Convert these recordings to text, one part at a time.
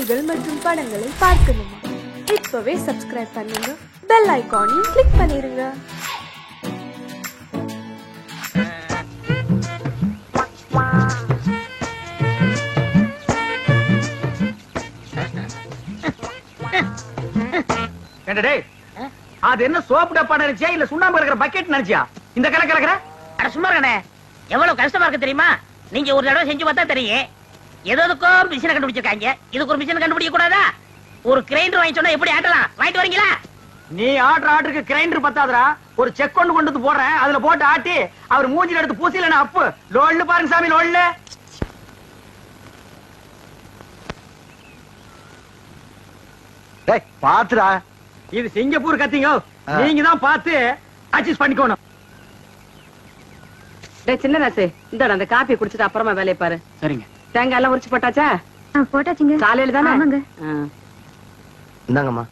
செய்திகள் மற்றும் படங்களை பார்க்கணுமா? இப்பவே சப்ஸ்கிரைப் பண்ணுங்க, பெல் ஐகானையும் கிளிக் பண்ணிருங்க. அது என்ன சோப்பு டப்பா நினைச்சியா இல்ல சுண்ணாம்பு இருக்கிற பக்கெட் நினைச்சியா இந்த கலை கலக்கிற? அட சும்மா இருக்கனே, எவ்வளவு கஷ்டமா இருக்கு தெரியுமா? நீங்க ஒரு தடவை செஞ்சு பார்த்தா தெரியும். எதற்கும் மிஷினை கண்டுபிடிச்சிருக்காங்க, இதுக்கு ஒரு மிஷினை கண்டுபிடிக்க கூடாதா? ஒரு கிரைண்டர் வாங்கி சொன்னா எப்படி ஆட்டலாம்? வாங்கிட்டு வரீங்களா? நீ ஆட்டுக்கு கிரைண்டர் பத்தாதரா, ஒரு செக் கொண்டு வந்து போடுறேன், அதுல போட்டு ஆட்டி அவர் மூஞ்சில எடுத்து பூசில அப்பு லோல்னு பாருங்க சாமி, லோல்னு. பாத்துடா, இது சிங்கப்பூர் கத்திங்க, நீங்க தான் பார்த்து அட்ஜஸ்ட் பண்ணிக்கணும். சின்ன ராசு, இந்த அந்த காப்பி குடிச்சிட்டு அப்புறமா வேலையை பாரு. சரிங்க. தேங்காய் எல்லாம் உரிச்சு போட்டாச்சா? போட்டாச்சுங்க. காலையில தானே? ஆமாங்க. இந்தாங்கம்மா.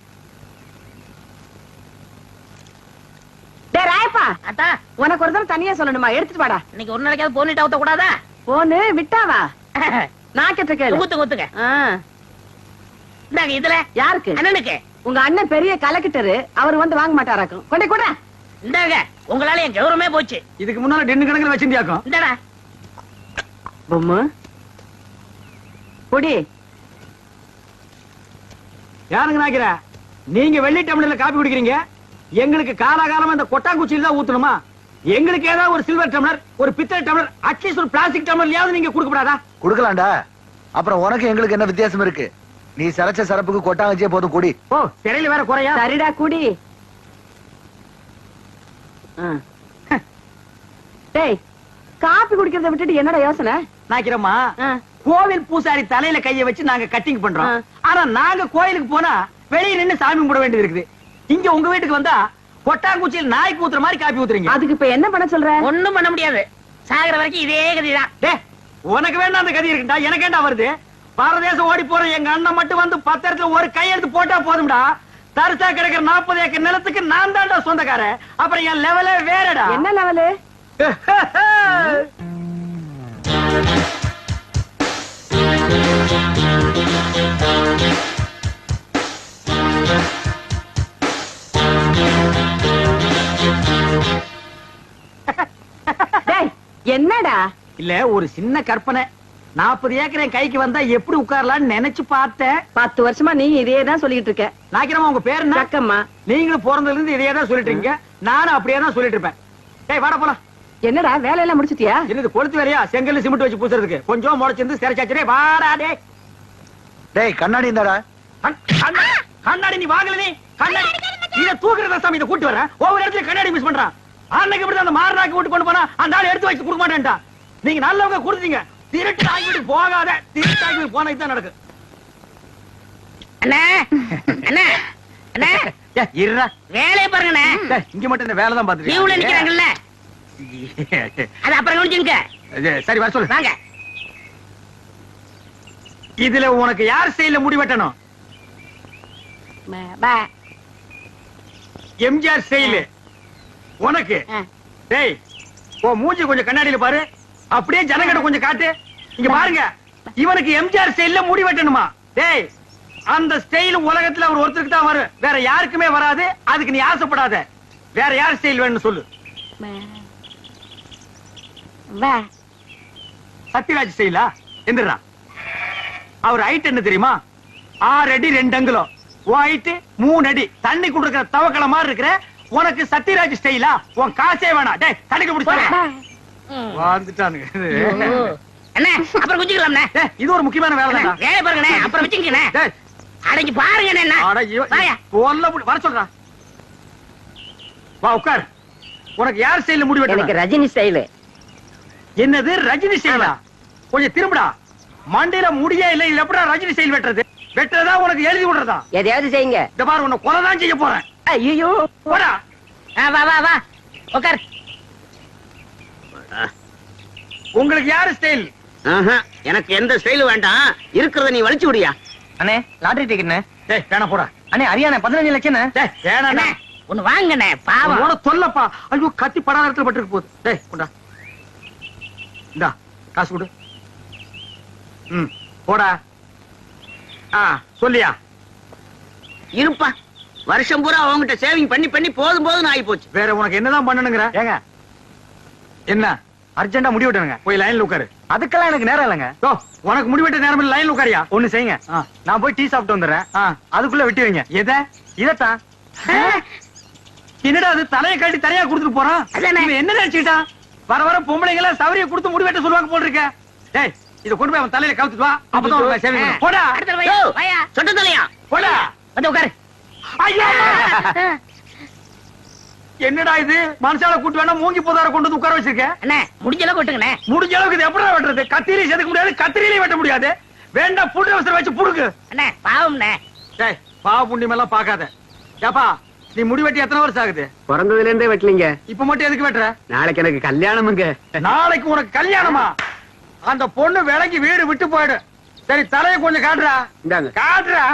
டேய் ராயப்பா, அத்தா உனக்கு ஒரு தடவை தனியா சொல்லணுமா? எடுத்துட்டு வாடா. இன்னைக்கு ஒரு நாளைக்காவது போனிட்டு ஊத்த கூடாதா? போனு விட்டாவா? நான் கேட்ட கேளு. ஊத்துங்க. இந்தாங்க, இதுல யாருக்கு? அண்ணனுக்கு. உங்க அண்ணன் பெரிய கலெக்டரு, அவர் வந்து வாங்க மாட்டாராக்கும். கொண்டே கூட. இந்தாங்க, உங்களால என் கௌரவமே போச்சு. இதுக்கு முன்னால டென்னு கணக்குல வச்சிருந்தியாக்கும். இந்தாடா பொம்மு பொடி. யாருங்க நாக்கிற? நீங்க வெள்ளி டம்ளர்ல காப்பி குடிக்கிறீங்க, எங்களுக்கு காலாகாலமா இந்த கொட்டாங்குச்சியில தான் ஊத்தணுமா? எங்களுக்கு ஏதாவது ஒரு சில்வர் டம்ளர், ஒரு பித்தளை டம்ளர், அட்லீஸ்ட் ஒரு பிளாஸ்டிக் டம்ளர்லயாவது நீங்க கொடுக்கப்படாதா? குடுக்கலாம்டா. அப்புறம் உனக்கு எங்களுக்கு என்ன வித்தியாசம் இருக்கு? நீ சரச்ச சரப்புக்கு கொட்டாங்கச்சியே போதும், குடி. ஓ, திரையில வேற குறையா? சரிடா குடி. டேய், காப்பி குடிக்கிறத விட்டுட்டு என்னடா யோசனை? நாக்கிறம்மா, கோவில் பூசாரி தலையில கைய வச்சு நாங்க கட்டிங் பண்றோம். ஆனா நாங்க கோயிலுக்கு போனா வெளியே நின்னு சாமி கும்பிட வேண்டியது இருக்குது. இங்க உங்க வீட்டுக்கு வந்தா கொட்டாங்குச்சியில் நாய்க்கு ஊத்துற மாதிரி காப்பி ஊத்துறீங்க. அதுக்கு இப்ப என்ன பண்ண சொல்ற? ஒண்ணும் பண்ண முடியாது. சாகர வரைக்கும் இதே கதிதான். டே, உனக்கு வேண்டாம் அந்த கதி இருக்குடா, எனக்கு ஏண்டா வருது? பாரதேசம் ஓடி போற எங்க அண்ணன் மட்டும் வந்து 10 இடத்துல ஒரு கையெழுத்து போட்டா போதும்டா. தரிசா கிடக்கிற 40 ஏக்கர் நிலத்துக்கு நான் தான்டா சொந்தக்காரன். அப்புறம் என் லெவலே வேறடா. என்ன லெவலு? என்னடா? இல்ல, ஒரு சின்ன கற்பனை. 40 ஏக்கர் என் கைக்கு வந்தா எப்படி உட்காரலாம்னு நினைச்சு பார்த்தேன். 10 வருஷமா நீ இதே தான் சொல்லிட்டு இருக்க. நாக்கிரமா, உங்க பேர் என்ன? சக்கம்மா. நீங்களும் பிறந்ததுல இருந்து இதே தான் சொல்லிட்டு இருக்கீங்க, நானும் அப்படியே தான் சொல்லிட்டு இருப்பேன். டேய் வாடா போலாம். என்னடா வேலையெல்லாம் முடிச்சிட்டியா? என்னது கொளுத்து வேலையா? செங்கல் சிமெண்ட் வச்சு பூசுறதுக்கு கொஞ்சம் முளைச்சிருந்து சிறைச்சாச்சே. வாடா டேய். டேய், கண்ணாடி இந்தாடா. கண்ணாடி நீ வாங்கல? நீ கண்ணாடி இத தூக்குறத சாமி, இத கூட்டி வர ஒவ்வொரு இடத்துல கண்ணாடி மிஸ் பண்றான். அன்னைக்கு இப்படி அந்த மாரனாக்கி விட்டு கொண்டு போனா அந்த ஆள் எடுத்து வச்சு கொடுக்க மாட்டேன்டா. நீங்க நல்லவங்க கொடுத்தீங்க, திருட்டு ஆகிட்டு போகாத. திருட்டு ஆகி போனா இதுதான் நடக்கு. அண்ணே அண்ணே அண்ணே, இருடா, வேலையை பாருங்கண்ணே. இங்க மட்டும் இந்த வேலை தான் பாத்துட்டு லீவ்ல நிக்கிறாங்கல்ல, அது அப்புறம் கவனிச்சுங்க. சரி வர சொல்லு. வாங்க. இதுல உனக்கு யார் ஸ்டைல்ல முடி வெட்டணும்? எம்ஜிஆர் ஸ்டைல் உனக்கு. டேய், ஓ மூஞ்சி கொஞ்சம் கண்ணாடியில பாரு, அப்படியே ஜனங்கட கொஞ்சம் காட்டு. இங்க பாருங்க, இவனுக்கு எம்ஜிஆர் ஸ்டைல்ல முடி வெட்டணுமா? டேய், அந்த ஸ்டைல் உலகத்துல அவர் ஒருத்தருக்கு தான் வரும், வேற யாருக்குமே வராது. அதுக்கு நீ ஆசைப்படாத. வேற யார் ஸ்டைல் வேணும்னு சொல்லு. சத்யராஜ் ஸ்டைலா? எந்திரா. அவர் ஹைட் என்ன தெரியுமா? 6 அடி 2 அங்குலம், ஹைட் 3 அடி. தண்ணி குடுக்கிற தவக்கல மாதிரி இருக்கிற உனக்கு சத்யராஜ் ஸ்டைலா? உன் காசே வேணாம். டேய், தடுக்க முடிச்சு வந்துட்டானுங்க. அண்ணே, அப்புறம் குஞ்சிக்கலாம்ண்ணே. இது ஒரு முக்கியமான வேலை தான். வேலை பாருங்கண்ணே, அப்புறம் வச்சுக்கண்ணே. அடங்கி பாருங்க. வர சொல்றா. வா உட்கார். உனக்கு யார் ஸ்டைல்ல முடி வெட்டணும்? எனக்கு ரஜினி ஸ்டைல். என்னது ரஜினி ஸ்டைலா? கொஞ்சம் திரும்புடா. மண்டையில முடியே இல்ல, இல்ல எப்படா ரஜினி ஸ்டைல் வெட்டுறது? வெட்டுறதா உனக்கு எழுதி விடுறதா? எதையாவது செய்யுங்க. இந்த பாரு, உன்னை கொலை தான் செய்ய போறேன். ஐயோ, போடா. வா வா வா, உட்கார். உங்களுக்கு யாரு ஸ்டைல்? எனக்கு எந்த ஸ்டைல் வேண்டாம், இருக்கிறத நீ வலிச்சு விடியா. அண்ணே, லாட்டரி டிக்கெட்ண்ணே. டேய் வேணா போடா. அண்ணே, அரியாண்ணே 15 லட்சம். டேய் வேணாண்ணே, ஒண்ணு வாங்கண்ணே, பாவம். உன தொல்லப்பா. ஐயோ, கத்தி படாத இடத்துல பட்டிருக்கு போகுது. டேய் கொண்டா, இந்தா காசு கொடு. போடா. சொல்லியா? இருப்பா, வருஷம் பூரா அவங்ககிட்ட சேவிங் பண்ணி பண்ணி போதும் போதும் ஆகி போச்சு. வேற உனக்கு என்னதான் பண்ணணுங்கிற? ஏங்க என்ன அர்ஜென்டா முடி வெட்டணுங்க, போய் லைன்ல உட்காரு. அதுக்கெல்லாம் எனக்கு நேரம் இல்லைங்க. உனக்கு முடி வெட்ட நேரம் இல்ல, லைன்ல உட்காரியா? ஒண்ணு செய்யுங்க, நான் போய் டீ சாப்பிட்டு வந்துடுறேன். அதுக்குள்ள வெட்டி வைங்க. இதத்தான். என்னடா அது, தலையை காட்டி தலையா கொடுத்துட்டு போறான். இவன் என்ன நினைச்சுட்டான்? வர வர பொம்பளைங்கள சவரிய கொடுத்து முடி வெட்ட சொல்லுவாங்க போல் இருக்க. டேய், இத கொண்டு போய் அவன் தலையில கவுத்துட்டு வா, அப்பதான் உனக்கு சேவிங் பண்ணும். போடா சொட்ட தலையா, போடா வந்து உட்காரு. ஐயோ என்னடா இது, மனுஷால கூட்டு வேணா மூங்கி போதார கொண்டு வந்து உட்கார வச்சிருக்க. அண்ணே முடிஞ்ச அளவுக்கு வெட்டுங்கண்ணே. முடிஞ்ச அளவுக்கு இது எப்படி வெட்டுறது? கத்திரியை செதுக்க முடியாது, கத்திரியிலே வெட்ட முடியாது. வேண்டாம், புட்டு அவசரம் வச்சு புடுக்கு. அண்ணே பாவம்ண்ணே. டேய், பாவ புண்ணியம் எல்லாம் பாக்காத. ஏப்பா, நீ முடி வெட்டி எத்தனை வருஷம் ஆகுது? பிறந்ததுல இருந்தே வெட்டலீங்க. இப்ப மட்டும் எதுக்கு வெட்டுற? நாளைக்கு எனக்கு கல்யாணமுங்க. நாளைக்கு உனக்கு கல்யாணமா? அந்த பொண்ணு விலைக்கு வீடு விட்டு போயிடு. சரி, தலையை கொஞ்சம் காட்டுறா. இந்தாங்க. காட்டுறா.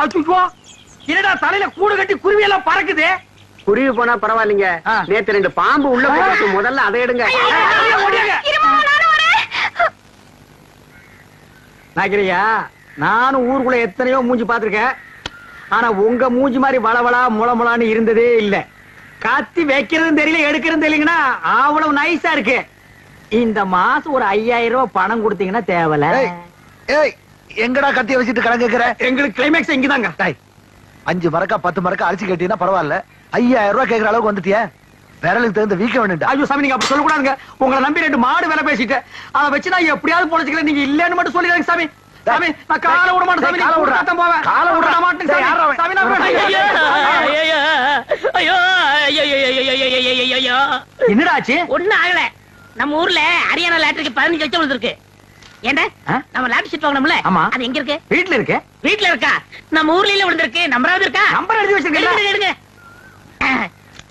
அச்சுச்சோ, என்னடா தலையில கூடு கட்டி குருவி எல்லாம் பறக்குது. குருவி போனா பரவாயில்லைங்க. நேத்து 2 பாம்பு உள்ள போட்டு முதல்ல அதை எடுங்க. நாக்கிரியா, நானும் ஊருக்குள்ள எத்தனையோ மூஞ்சி பாத்திருக்கேன். ஆனா உங்க மூஞ்சி மாதிரி வளவளா முளமுளான்னு இருந்ததே இல்ல. கத்தி வைக்கிறதும் தெரியல, எடுக்கிறதும் தெரியலங்கன்னா அவ்வளவு நைஸா இருக்கு. இந்த மாசம் ஒரு 5000 ரூபாய் பணம் கொடுத்தீங்கன்னா தேவல. ஏய், எங்கடா கத்திய வச்சுட்டு கணக்கு கேக்குற? எங்களுக்கு கிளைமேக்ஸ் இங்கதாங்க. 5 மரக்கா 10 மரக்கா அரிசி கட்டினா பரவாயில்ல, 5000 ரூபாய் கேக்குற அளவுக்கு வந்துட்டிய. விரலுக்கு தகுந்த வீக்க வேணும்டா. ஐயோ சாமி, நீங்க அப்படி சொல்லக்கூடாதுங்க. உங்களை நம்பி 2 மாடு வேலை பேசிட்டு அதை வச்சு நான் எப்படியாவது பொழைச்சிக்கிறேன். நீங்க இல்லன்னு மட்டும் சொல்லிடுங்க சாமி. சாமி, நான் காலை விட மாட்டேன் சாமி. காலை விட போவேன். காலை விட மாட்டேன் சாமி. சாமி, என்னடா ஆச்சு? ஒண்ணும் ஆகல. நம்ம ஊர்ல ஹரியானா லாட்டரிக்கு 15 லட்சம் விழுந்திருக்கு. ஏண்டா, நம்ம லாட்டரி சீட் வாங்கணும்ல, அது எங்க இருக்கு? வீட்டுல இருக்கு. வீட்டுல இருக்கா? நம்ம ஊர்ல விழுந்திருக்கு. நம்பராவது இருக்கா? நம்பர் எழுதி வச்சிருக்கீங்க. எடுங்க.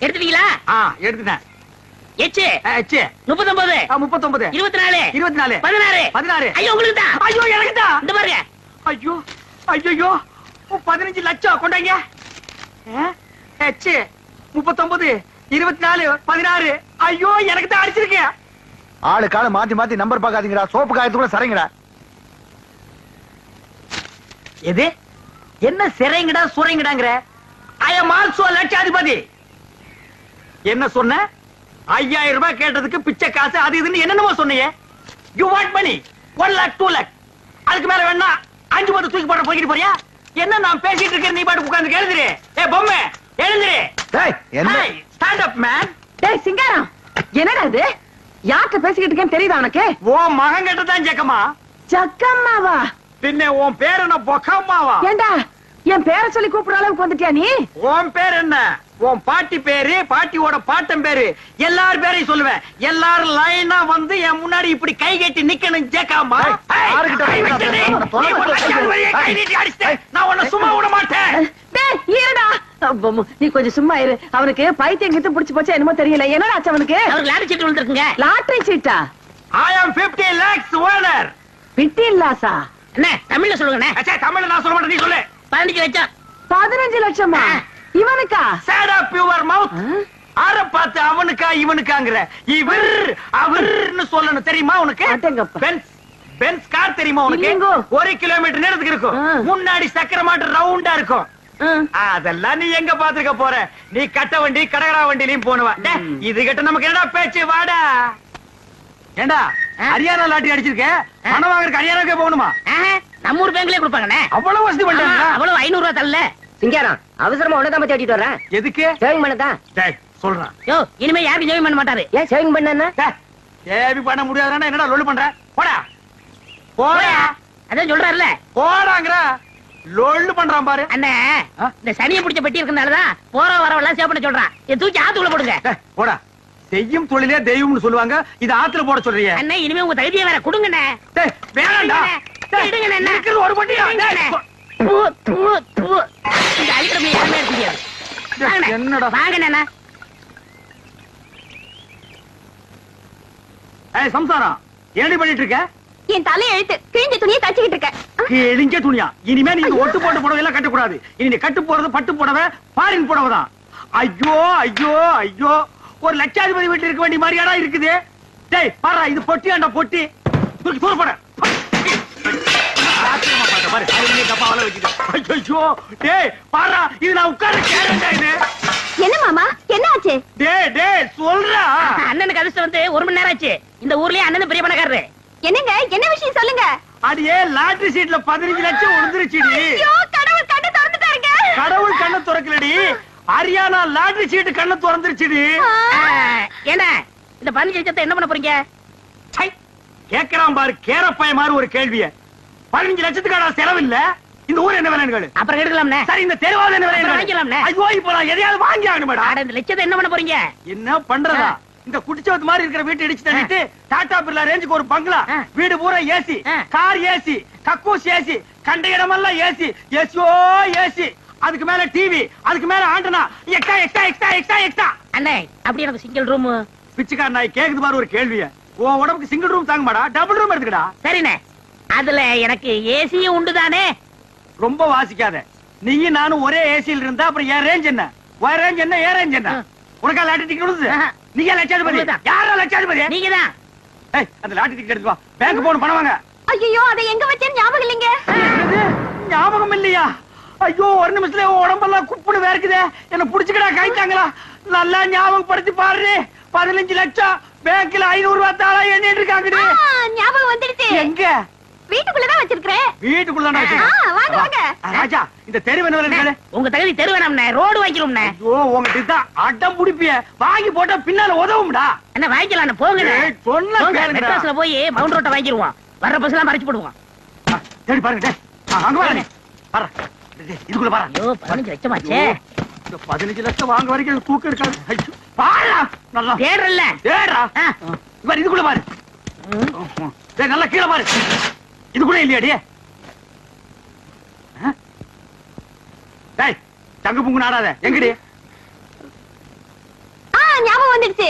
எடுத்துட்டீங்களா? எடுத்துட்டேன். எச்சு 39 39 24 24 16 16. ஐயோ, உங்களுக்கு தான். ஐயோ, எனக்கு தான். இந்த பாருங்க. ஐயோ ஐயோ, 15 லட்சம் கொண்டாங்க. 39 24 16. ஐயோ, எனக்கு தான் அடிச்சிருக்கேன். ஆளு கால மாத்தி மாத்தி நம்பர் பாக்காதீங்கடா. சோப்பு காயத்துக்குள்ள சரிங்கடா. எது என்ன சிறைங்கடா சுரைங்கடாங்கற? ஐ அம் ஆல்சோ லட்சாதிபதி. என்ன சொன்ன? 5000 ரூபாய் கேட்டதுக்கு பிச்சை காசு அது இதுன்னு என்னென்னமோ சொன்னீங்க. You want money 1 lakh 2 lakh. அதுக்கு மேல வேணா 5 10 தூக்கி போட போயிட்டு போறியா? என்ன நான் பேசிட்டு இருக்கேன், நீ பாட்டு உட்கார்ந்து எழுதுறே. ஏய் பொம்மை, எழுதுறே. டேய், என்ன? Stand up man. டேய் சிங்காரம், என்னடா இது? யார்கிட்ட பேசிக்கிட்டு இருக்கேன்னு தெரியுதா உனக்கு? ஓ மகன் கிட்ட தான் ஜக்கம்மா. ஜக்கம்மாவா? பின்ன உன் பேர் என்ன பொக்கம்மாவா? ஏண்டா, என் பேரை சொல்லி கூப்பிடுற அளவுக்கு வந்துட்டியா நீ? உன் பேர் என்ன? உன் பாட்டி பேரு, பாட்டியோட பாட்டன் பேரு, எல்லார் பேரையும் சொல்லுவேன். எல்லாரும் லைனா வந்து என் முன்னாடி இப்படி கை கட்டி நிக்கணும். ஜேக்காமா, நான் உன்னை சும்மா விட மாட்டேன். இருடா, நீ கொஞ்சம் சும்மா இரு. அவனுக்கு பைத்தியம் கிட்ட புடிச்சு போச்சா என்னமோ தெரியல. என்னடா ஆச்சு அவனுக்கு? அவருக்கு லாட்டரி சீட் விழுந்திருக்குங்க. லாட்டரி சீட்டா? I am 50 lakhs owner. 15 லாஸா? அண்ணே தமிழ்ல சொல்லுங்கண்ணே. தமிழ்ல நான் சொல்ல மாட்டேன், நீ சொல்லு. 15 லட்சம். 15 லட்சமா? இவனுக்கா? Shut up your mouth. ஆற பார்த்து அவனுக்கா இவனுக்காங்கற? இவர் அவர்னு சொல்லணும், தெரியுமா உனக்கு? பென்ஸ் கார் தெரியுமா உனக்கு? 1 கிலோமீட்டர் நேரத்துக்கு இருக்கும். முன்னாடி சக்கர மாட்டு ரவுண்டா இருக்கும். அதெல்லாம் நீ எங்க பாத்துக்க போற? நீ கட்ட வண்டி கடகரா வண்டிலையும் போனவா. இது கிட்ட நமக்கு என்னடா பேச்சு? வாடா. ஏண்டா ஹரியானா லாட்டரி அடிச்சிருக்க, பணம் வாங்குறதுக்கு ஹரியானாக்கே போகணுமா? நம்ம ஊர் பேங்க்லயே கொடுப்பாங்கண்ணே. அவ்வளவு வசதி பண்றாங்க. அவ்வளவு 500 ரூபாய் தரல. சிங்காரம், அவசரமா உனதான் பத்தி அடிட்டு வர்றேன். எதுக்கு? சேவிங் பண்ணதான். டேய் சொல்றான். யோ, இனிமே யாருக்கும் சேவிங் பண்ண மாட்டாரு. ஏன் சேவிங் பண்ணா? சேவி பண்ண முடியாதுன்னா என்னடா லொல்லு பண்ற? போடா போடா. அதான் சொல்றாருல, போடாங்கற. லொல்லு பண்றான் பாரு. அண்ணே, இந்த சனியை பிடிச்ச பெட்டி இருக்கனாலதான் போற வரவெல்லாம் சேவ் பண்ண சொல்றான். இதை தூக்கி ஆத்துக்குள்ள போடுங்க. போடா. செய்யும் தொழிலே தெய்வம்னு சொல்லுவாங்க, இது ஆத்துல போட சொல்றீங்க. அண்ணே, இனிமே உங்க தகுதியை வேற கொடுங்கண்ணே. வேணாம்டா. ஒரு பட்டியா என்னடா? வாங்கண்ணா. சம்சாரம் என்னடி பண்ணிட்டு இருக்க? என் தலை எழுத்து கிழிஞ்ச துணியை தச்சுக்கிட்டு இருக்க. கிழிஞ்ச துணியா? இனிமே நீங்க ஒட்டு போட்டு புடவை எல்லாம் கட்டக்கூடாது. இனி நீ கட்டு போறது பட்டு புடவை, ஃபாரின் புடவை தான். ஐயோ ஐயோ ஐயோ, ஒரு லட்சாதிபதி வீட்டு இருக்க வேண்டிய மாதிரியாடா இருக்குது. டேய் பாரா, இது பொட்டியாண்டா பொட்டி. தூக்கி தூர போட. ஆச்சரியமா பாரு பாரு, அதுலயே டப்பாவல வச்சிட்டு. ஐயோ டேய் பாரா, இது நான் உட்கார்ற கேரண்டா இது. என்ன மாமா, என்ன ஆச்சு? டேய் சொல்றா. அண்ணனுக்கு அதிர்ஷ்டம் வந்து 1 மணி நேரம் ஆச்சு. இந்த ஊர்லயே அண்ணன் பெரிய பணக்காரரு. என்னங்க, என்ன விஷயம் சொல்லுங்க. அடியே லாட்டரி சீட்ல 15 லட்சம் விழுந்துருச்சுடி. ஐயோ, கடவுள் கண்ணை திறந்துட்டாருங்க. கடவுள் கண்ணை திறக்கலடி, ஹரியானா லாட்டரி சீட் கண்ணை திறந்துருச்சுடி. என்ன இந்த 15 லட்சத்தை என்ன பண்ண போறீங்க? கேக்குறான் பாரு கேரப்பாய மாதிரி ஒரு கேள்விய. 15 லட்சத்துக்கான செலவு இல்ல. இந்த ஊர் என்ன விலைன்னு கேளு. அப்புறம் எடுக்கலாம்னே. சரி, இந்த தெருவாத என்ன விலைன்னு வாங்கிக்கலாம்னே. ஐயோ இப்போ நான் எதையாவது வாங்கி ஆகணுமேடா. அட இந்த லட்சத்தை என்ன பண்ண போறீங்க? என்ன பண்றதா? இந்த குடிச்சவத்து மாதிரி இருக்கிற வீட்டை இடிச்சு தள்ளிட்டு டாடா பிர்லா ரேஞ்சுக்கு ஒரு பங்களா, வீடு பூரா ஏசி, கார் ஏசி, கக்கூஸ் ஏசி, கண்ட இடமெல்லாம் ஏசி, ஏசியோ ஏசி, அதுக்கு மேல டிவி, அதுக்கு மேல antenna, extra extra extra extra extra. அண்ணே அப்படி எனக்கு சிங்கிள் ரூம். பிச்சைக்கார நாய் கேக்குது பாரு ஒரு கேள்விய. உன் உடம்புக்கு சிங்கிள் ரூம் தாங்க மாடா, டபுள் ரூம் எடுத்துக்கடா. சரிண்ணே, அதுல எனக்கு ஏசியும் உண்டு தானே? ரொம்ப வாசிக்காத. நீயும் நானும் ஒரே ஏசியில் இருந்தா அப்புறம் என் ரேஞ்ச் என்ன, உன் ரேஞ்ச் என்ன, என் ரேஞ்ச் என்ன? உனக்கா லாட்டரி டிக்கெட் விழுது? நீங்க லட்சாதிபதி? யாரா லட்சாதிபதி? நீங்கதான். ஏய், அந்த லாட்டரி டிக்கெட் எடுத்து வா, பேங்க் போன் பணம் வாங்க. ஐயோ, அதை எங்க வச்சேன்னு ஞாபகம் இல்லைங்க. ஞாபகம் இல்லையா? ஐயோ, ஒரு நிமிஷத்துல உடம்பெல்லாம் குப்புன்னு வேர்க்குதே. என்ன புடிச்சுக்கடா கைத்தாங்களா? நல்லா ஞாபகப்படுத்தி பாரு. 15 லட்சம் பேங்க்ல 500 ரூபாய் தாளா எண்ணிட்டு இருக்காங்கடி. ஞாபகம் வந்துடுச்சு. எங்க? வீட்டுக்குள்ளதான் வச்சிருக்கேன். வீட்டுக்குள்ள வாங்க வாங்க. ராஜா, இந்த தெரு என்ன? உங்க தகுதி தெரு வேணாம்ண்ணே, ரோடு வாங்கிக்கிறோம்ண்ணே. ஐயோ, உங்ககிட்ட தான் அடம் புடிப்பிய. வாங்கி போட்டா பின்னால உதவும்டா. என்ன வாங்கிக்கலாம்? போங்க சொன்ன மெட்ராஸ்ல போய் மவுண்ட் ரோட்டை வாங்கிடுவோம். வர்ற பஸ் எல்லாம் மறைச்சு போடுவோம். தேடி பாருங்க. அங்க பாருங்க. பாரு, இதுக்குள்ள பாரு. ஐயோ 15 லட்சமாச்சே. 15 லட்சம் வாங்க வரைக்கும் தூக்கம் இருக்காது. ஐயோ பாரு, நல்லா தேடுறல்ல. தேடுறா. இவர் இதுக்குள்ள பாரு. டேய், நல்லா கீழே பாரு. இதுக்குள்ள இல்லையாடி? டேய், தங்க புங்கு நாடாத. எங்கடி? ஞாபகம் வந்துடுச்சு.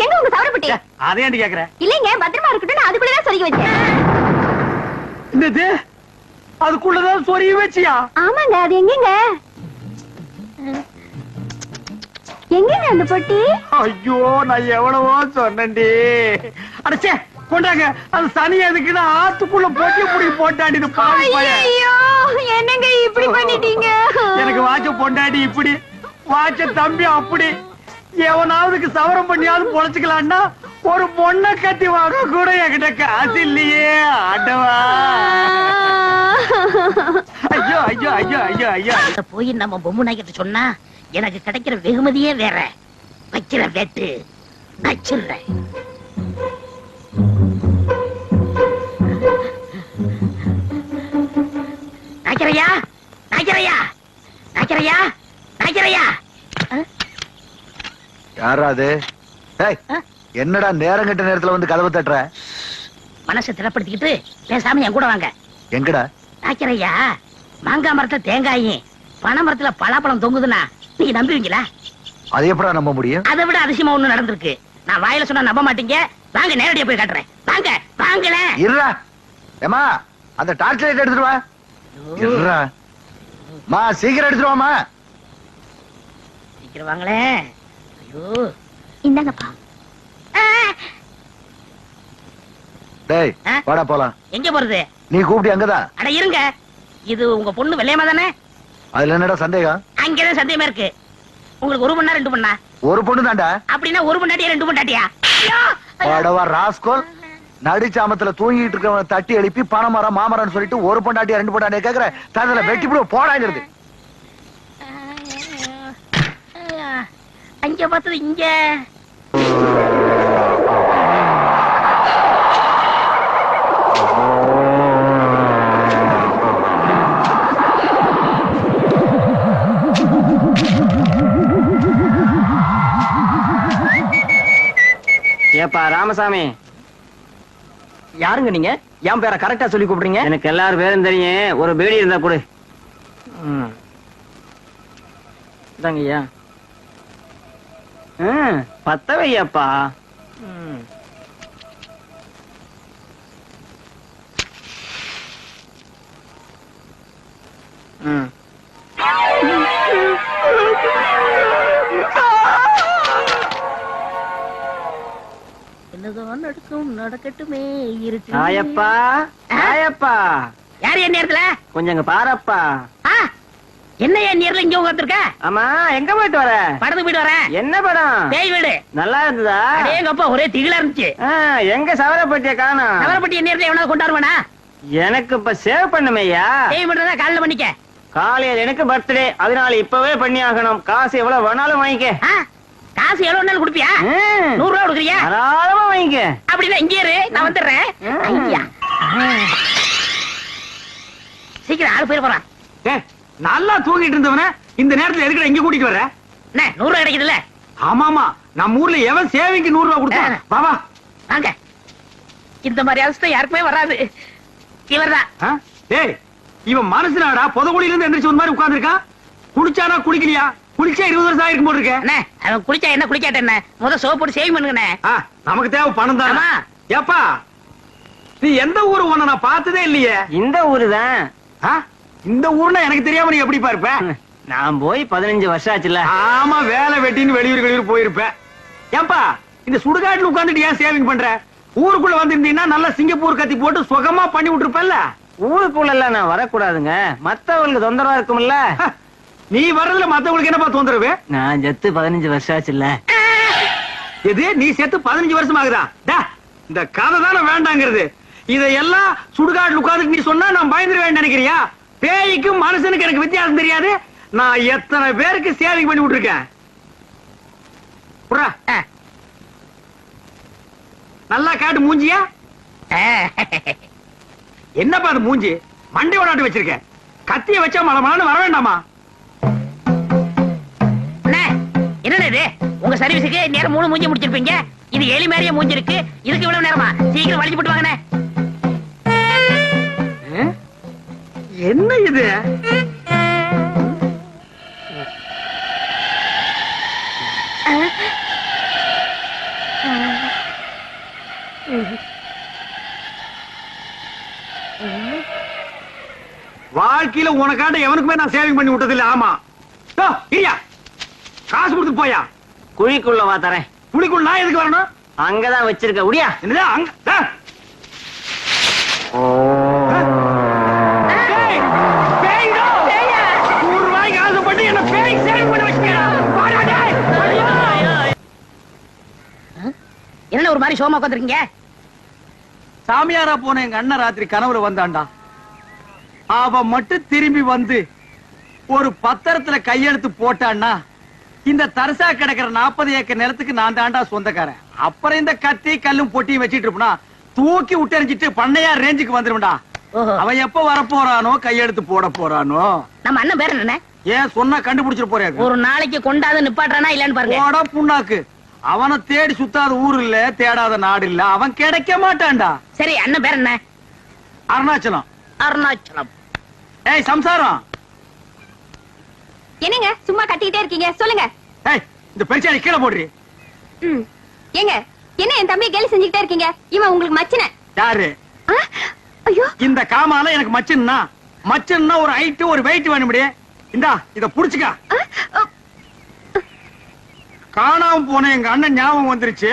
எங்க உங்க சவரப்பட்டி? அதே ஏன்டி கேக்குற? இல்லைங்க, பத்திரமா இருக்கட்டும், நான் அதுக்குள்ளதான் சொருகி வச்சேன். என்னது? அதுக்குள்ளதான் சொருகி வச்சியா? ஆமாங்க, அது எங்கங்க? எங்கங்க அந்த பொட்டி? ஐயோ, நான் எவ்வளவோ சொன்னேன்டி. அடச்சே, கொண்டாங்க. அது சனி எதுக்குன்னா ஆத்துக்குள்ள போட்டி புடி போட்டாடி. ஐயோ, என்னங்க இப்படி பண்ணிட்டீங்க? எனக்கு வாட்ச பொண்டாடி இப்படி, வாட்ச தம்பி அப்படி. எவனாவதுக்கு சவரம் பண்ணியாவது பொழைச்சுக்கலான்னா ஒரு பொண்ணை கட்டி வாங்க கூட என்கிட்ட காசு இல்லையே. ஆண்டவா. ஐயோ ஐயோ ஐயோ ஐயோ ஐயோ. போய் நம்ம பொம்மை நாய்கிட்ட சொன்னா எனக்கு கிடைக்கிற வெகுமதியே வேற. வைக்கிற வெட்டு நச்சிடுறேன். நாய்க்கரையா, நாய்க்கரையா, நாய்க்கரையா, நாய்க்கரையா. யாரா அது? என்னடா நேரம் கெட்ட நேரத்துல வந்து கதவை தட்டுற? மனசை திடப்படுத்திக்கிட்டு பேசாம என் கூட வாங்க. எங்கடா? நாய்க்கரையா, மாங்காய் மரத்துல தேங்காயும் பனை மரத்துல பலாப்பழம் தொங்குதுன்னா நீங்க நம்புவீங்களா? அது எப்படா நம்ப முடியும்? அதை விட அதிசயமா ஒண்ணு நடந்திருக்கு. நான் வாயில சொன்னா நம்ப மாட்டீங்க. வாங்க, நேரடியா போய் காட்டுறேன். வாங்க வாங்கல. இருடா. ஏமா, அந்த டார்ச் லைட் எடுத்துட்டு வா. இருடா. மா, சீக்கிரம் எடுத்துட்டு வாமா. சீக்கிரம் வாங்களே. ஐயோ, இந்தாங்கப்பா. டேய், வாடா போலாம். எங்க போறது? நீ கூப்பிட்டு அங்கதான். அட இருங்க, இது உங்க பொண்ணு வெள்ளையமா தானே? அதுல என்னடா சந்தேகம்? அங்கதான் சந்தேகமா இருக்கு. உங்களுக்கு 1 மணி 2 மணி? ஒரு பொண்ணு தான்டா. அப்படின்னா 1 மணி 2 மணி? வாடவா ராஸ்கோல். நடிச்சாமத்துல தூங்கிட்டு இருக்கவன் தட்டி எழுப்பி பணமரம் மாமரம் சொல்லிட்டு ஒரு பொண்டாட்டியா 2 பொண்டாட்டியா கேக்குற ததுல வெட்டி போடு போடாங்கிறது. அங்க பார்த்தது இங்க. ஏப்பா ராமசாமி, யாருங்க நீங்க? என் பேரை கரெக்டா சொல்லி கூப்பிடுறீங்க? எனக்கு எல்லாரும் பேரும் தெரியும். ஒரு பேடி இருந்தா கொடு. ஐயா, பத்த வையப்பா. என்னதான் நடக்கட்டுமே இருக்கு ஆயப்பா ஆயப்பா யாரு என் நேரத்துல கொஞ்சம் பாரப்பா. என்ன என் நேரத்துல இங்க உட்காந்துருக்க? ஆமா எங்க போயிட்டு வர? படத்துக்கு போயிட்டு வரேன். என்ன படம்? பேய் வீடு. நல்லா இருந்ததா? எங்க அப்பா ஒரே திகிலா இருந்துச்சு. எங்க சவரப்பட்டிய காணோம். சவரப்பட்டி என் நேரத்துல எவனாவது கொண்டாடுவானா? எனக்கு இப்ப சேவ் பண்ணுமையா? சேவ் பண்றதா காலையில பண்ணிக்க. காலையில எனக்கு பர்த்டே, அதனால இப்பவே பண்ணி ஆகணும். காசு எவ்வளவு வேணாலும் வாங்கிக்க. காசு எவ்வளவு நாள் கொடுப்பியா? 100 ரூபா கொடுக்குறியா? தாராளமா வாங்கிக்க. அப்படின்னா இங்கே இரு, நான் வந்துடுறேன். ஐயா சீக்கிரம் ஆளு போயிட போறான். நல்லா தூங்கிட்டு இருந்தவன இந்த நேரத்துல எதுக்கு இங்க கூட்டிட்டு வர? 100 ரூபா கிடைக்குதுல்ல? ஆமாமா, நம்ம ஊர்ல எவன் சேவிங்க்கு 100 ரூபா கொடுத்தான்? வா வாங்க. இந்த மாதிரி அவஸ்தை யாருக்குமே வராது. இவர்தான். டேய், இவன் மனசுனாடா புதகுடியில இருந்து எந்திரிச்சு ஒரு மாதிரி உட்கார்ந்திருக்கான். குளிச்சானா குளிக்கலையா? குளிச்சா 20 வருஷம் ஆயிருக்கும் போல இருக்க. அவன் குளிச்சா என்ன குளிக்காட்ட என்ன? முத சோப் போட்டு சேவிங் பண்ணுங்கண்ணே. நமக்கு தேவை பணம் தான். ஏப்பா, நீ எந்த ஊரு? உன்னை நான் பார்த்ததே இல்லையே. இந்த ஊரு தான். இந்த ஊர்னா எனக்கு தெரியாம நீ எப்படி இருப்ப? நான் போய் 15 வருஷம் ஆச்சுல. ஆமா, வேலை வெட்டின்னு வெளியூர் போயிருப்ப. ஏப்பா, இந்த சுடுகாட்டுல உட்கார்ந்துட்டு ஏன் சேவிங் பண்ற? ஊருக்குள்ள வந்திருந்தீங்கன்னா நல்லா சிங்கப்பூர் கத்தி போட்டு சுகமா பண்ணி விட்டுருப்பல்ல. ஊருக்குள்ள எல்லாம் நான் வரக்கூடாதுங்க, மத்தவங்களுக்கு தொந்தரவா இருக்கும்ல. நீ வர்றதுல மத்தவங்களுக்கு என்னப்பா தொந்தரவு? நான் செத்து 15 வருஷம் ஆச்சுல்ல. எது, நீ செத்து 15 வருஷம் ஆகுதா? இந்த கதை தானே வேண்டாங்கிறது. இதையெல்லாம் சுடுகாட்டுல உட்கார்ந்து நீ சொன்னா நான் பயந்துருவேன் நினைக்கிறியா? பேய்க்கும் மனுஷனுக்கு எனக்கு வித்தியாசம் தெரியாது. நான் எத்தனை பேருக்கு சேவிங் பண்ணி விட்டுருக்கேன். நல்லா காட்டு மூஞ்சியா. என்னப்பா அது மூஞ்சி? மண்டை ஓடாட்டு வச்சிருக்க. கத்திய வச்சா மலமலான்னு வர வேண்டாமா? என்னடா இது? உங்க சர்வீஸுக்கு நேரம் 3 மூஞ்சி முடிச்சிருப்பீங்க. இது எலி மாதிரியே மூஞ்சி இருக்கு. இதுக்கு இவ்வளவு நேரமா? சீக்கிரம் வலிச்சு போட்டு வாங்கண்ணே. என்ன இது? வாழ்க்கையில உனக்காண்ட எவனுக்குமே நான் சேவிங் பண்ணி விட்டது இல்ல. ஆமா, காசு கொடுத்து போயா. குழிக்குள்ள வா தரேன். குழிக்குள்ள நான் எதுக்கு வரணும்? அங்கதான் வச்சிருக்க. உடியா. என்னது அங்க? என்ன ஒரு மாதிரி சோமா உட்காந்துருக்கீங்க? சாமியாரா போன எங்க அண்ணன் ராத்திரி கனவுல வந்தாண்டா. அவ மட்டும் திரும்பி வந்து ஒரு பத்திரத்துல கையெழுத்து போட்டான்னா இந்த தரிசா கிடக்கிற 40 ஏக்கர் நிலத்துக்கு நான் தாண்டா சொந்தக்காரன். அப்புறம் இந்த கத்தி கல்லும் பொட்டியும் வச்சிட்டு இருப்பா தூக்கி விட்டெறிஞ்சிட்டு பண்ணையார் ரேஞ்சுக்கு வந்துருவா. அவன் எப்ப வரப்போறானோ கையெழுத்து போட போறானோ. நம்ம அண்ணன் பேர் என்ன? ஏன் சொன்னா கண்டுபிடிச்சிட்டு போறாரு. ஒரு நாளைக்கு கொண்டாந்து நிப்பாட்டுறானா இல்லன்னு பாருங்க. போடா புண்ணாக்கு. அவனை தேடி சுத்தாத ஊர் இல்ல, தேடாத நாடு இல்ல. அவன் கிடைக்க மாட்டான்டா. சரி, அண்ணன் பேர் என்ன? அருணாச்சலம். அருணாச்சலம். ஏய் சம்சாரம், என்னங்க சும்மா கத்திக்கிட்டே இருக்கீங்க? சொல்லுங்க. ஏய், இந்த பெருச்சாளி கீழே போடுறீ. ஏங்க, என்ன என் தம்பி கேலி செஞ்சுக்கிட்டே இருக்கீங்க? இவன் உங்களுக்கு மச்சின. யாரு? ஐயோ, இந்த காமால எனக்கு மச்சன்னா. மச்சன்னா ஒரு ஹைட் ஒரு வெயிட் வேணும்டி. இந்தா இத புடிச்சுக்க. காணாம போன எங்க அண்ணன் ஞாபகம் வந்துருச்சு.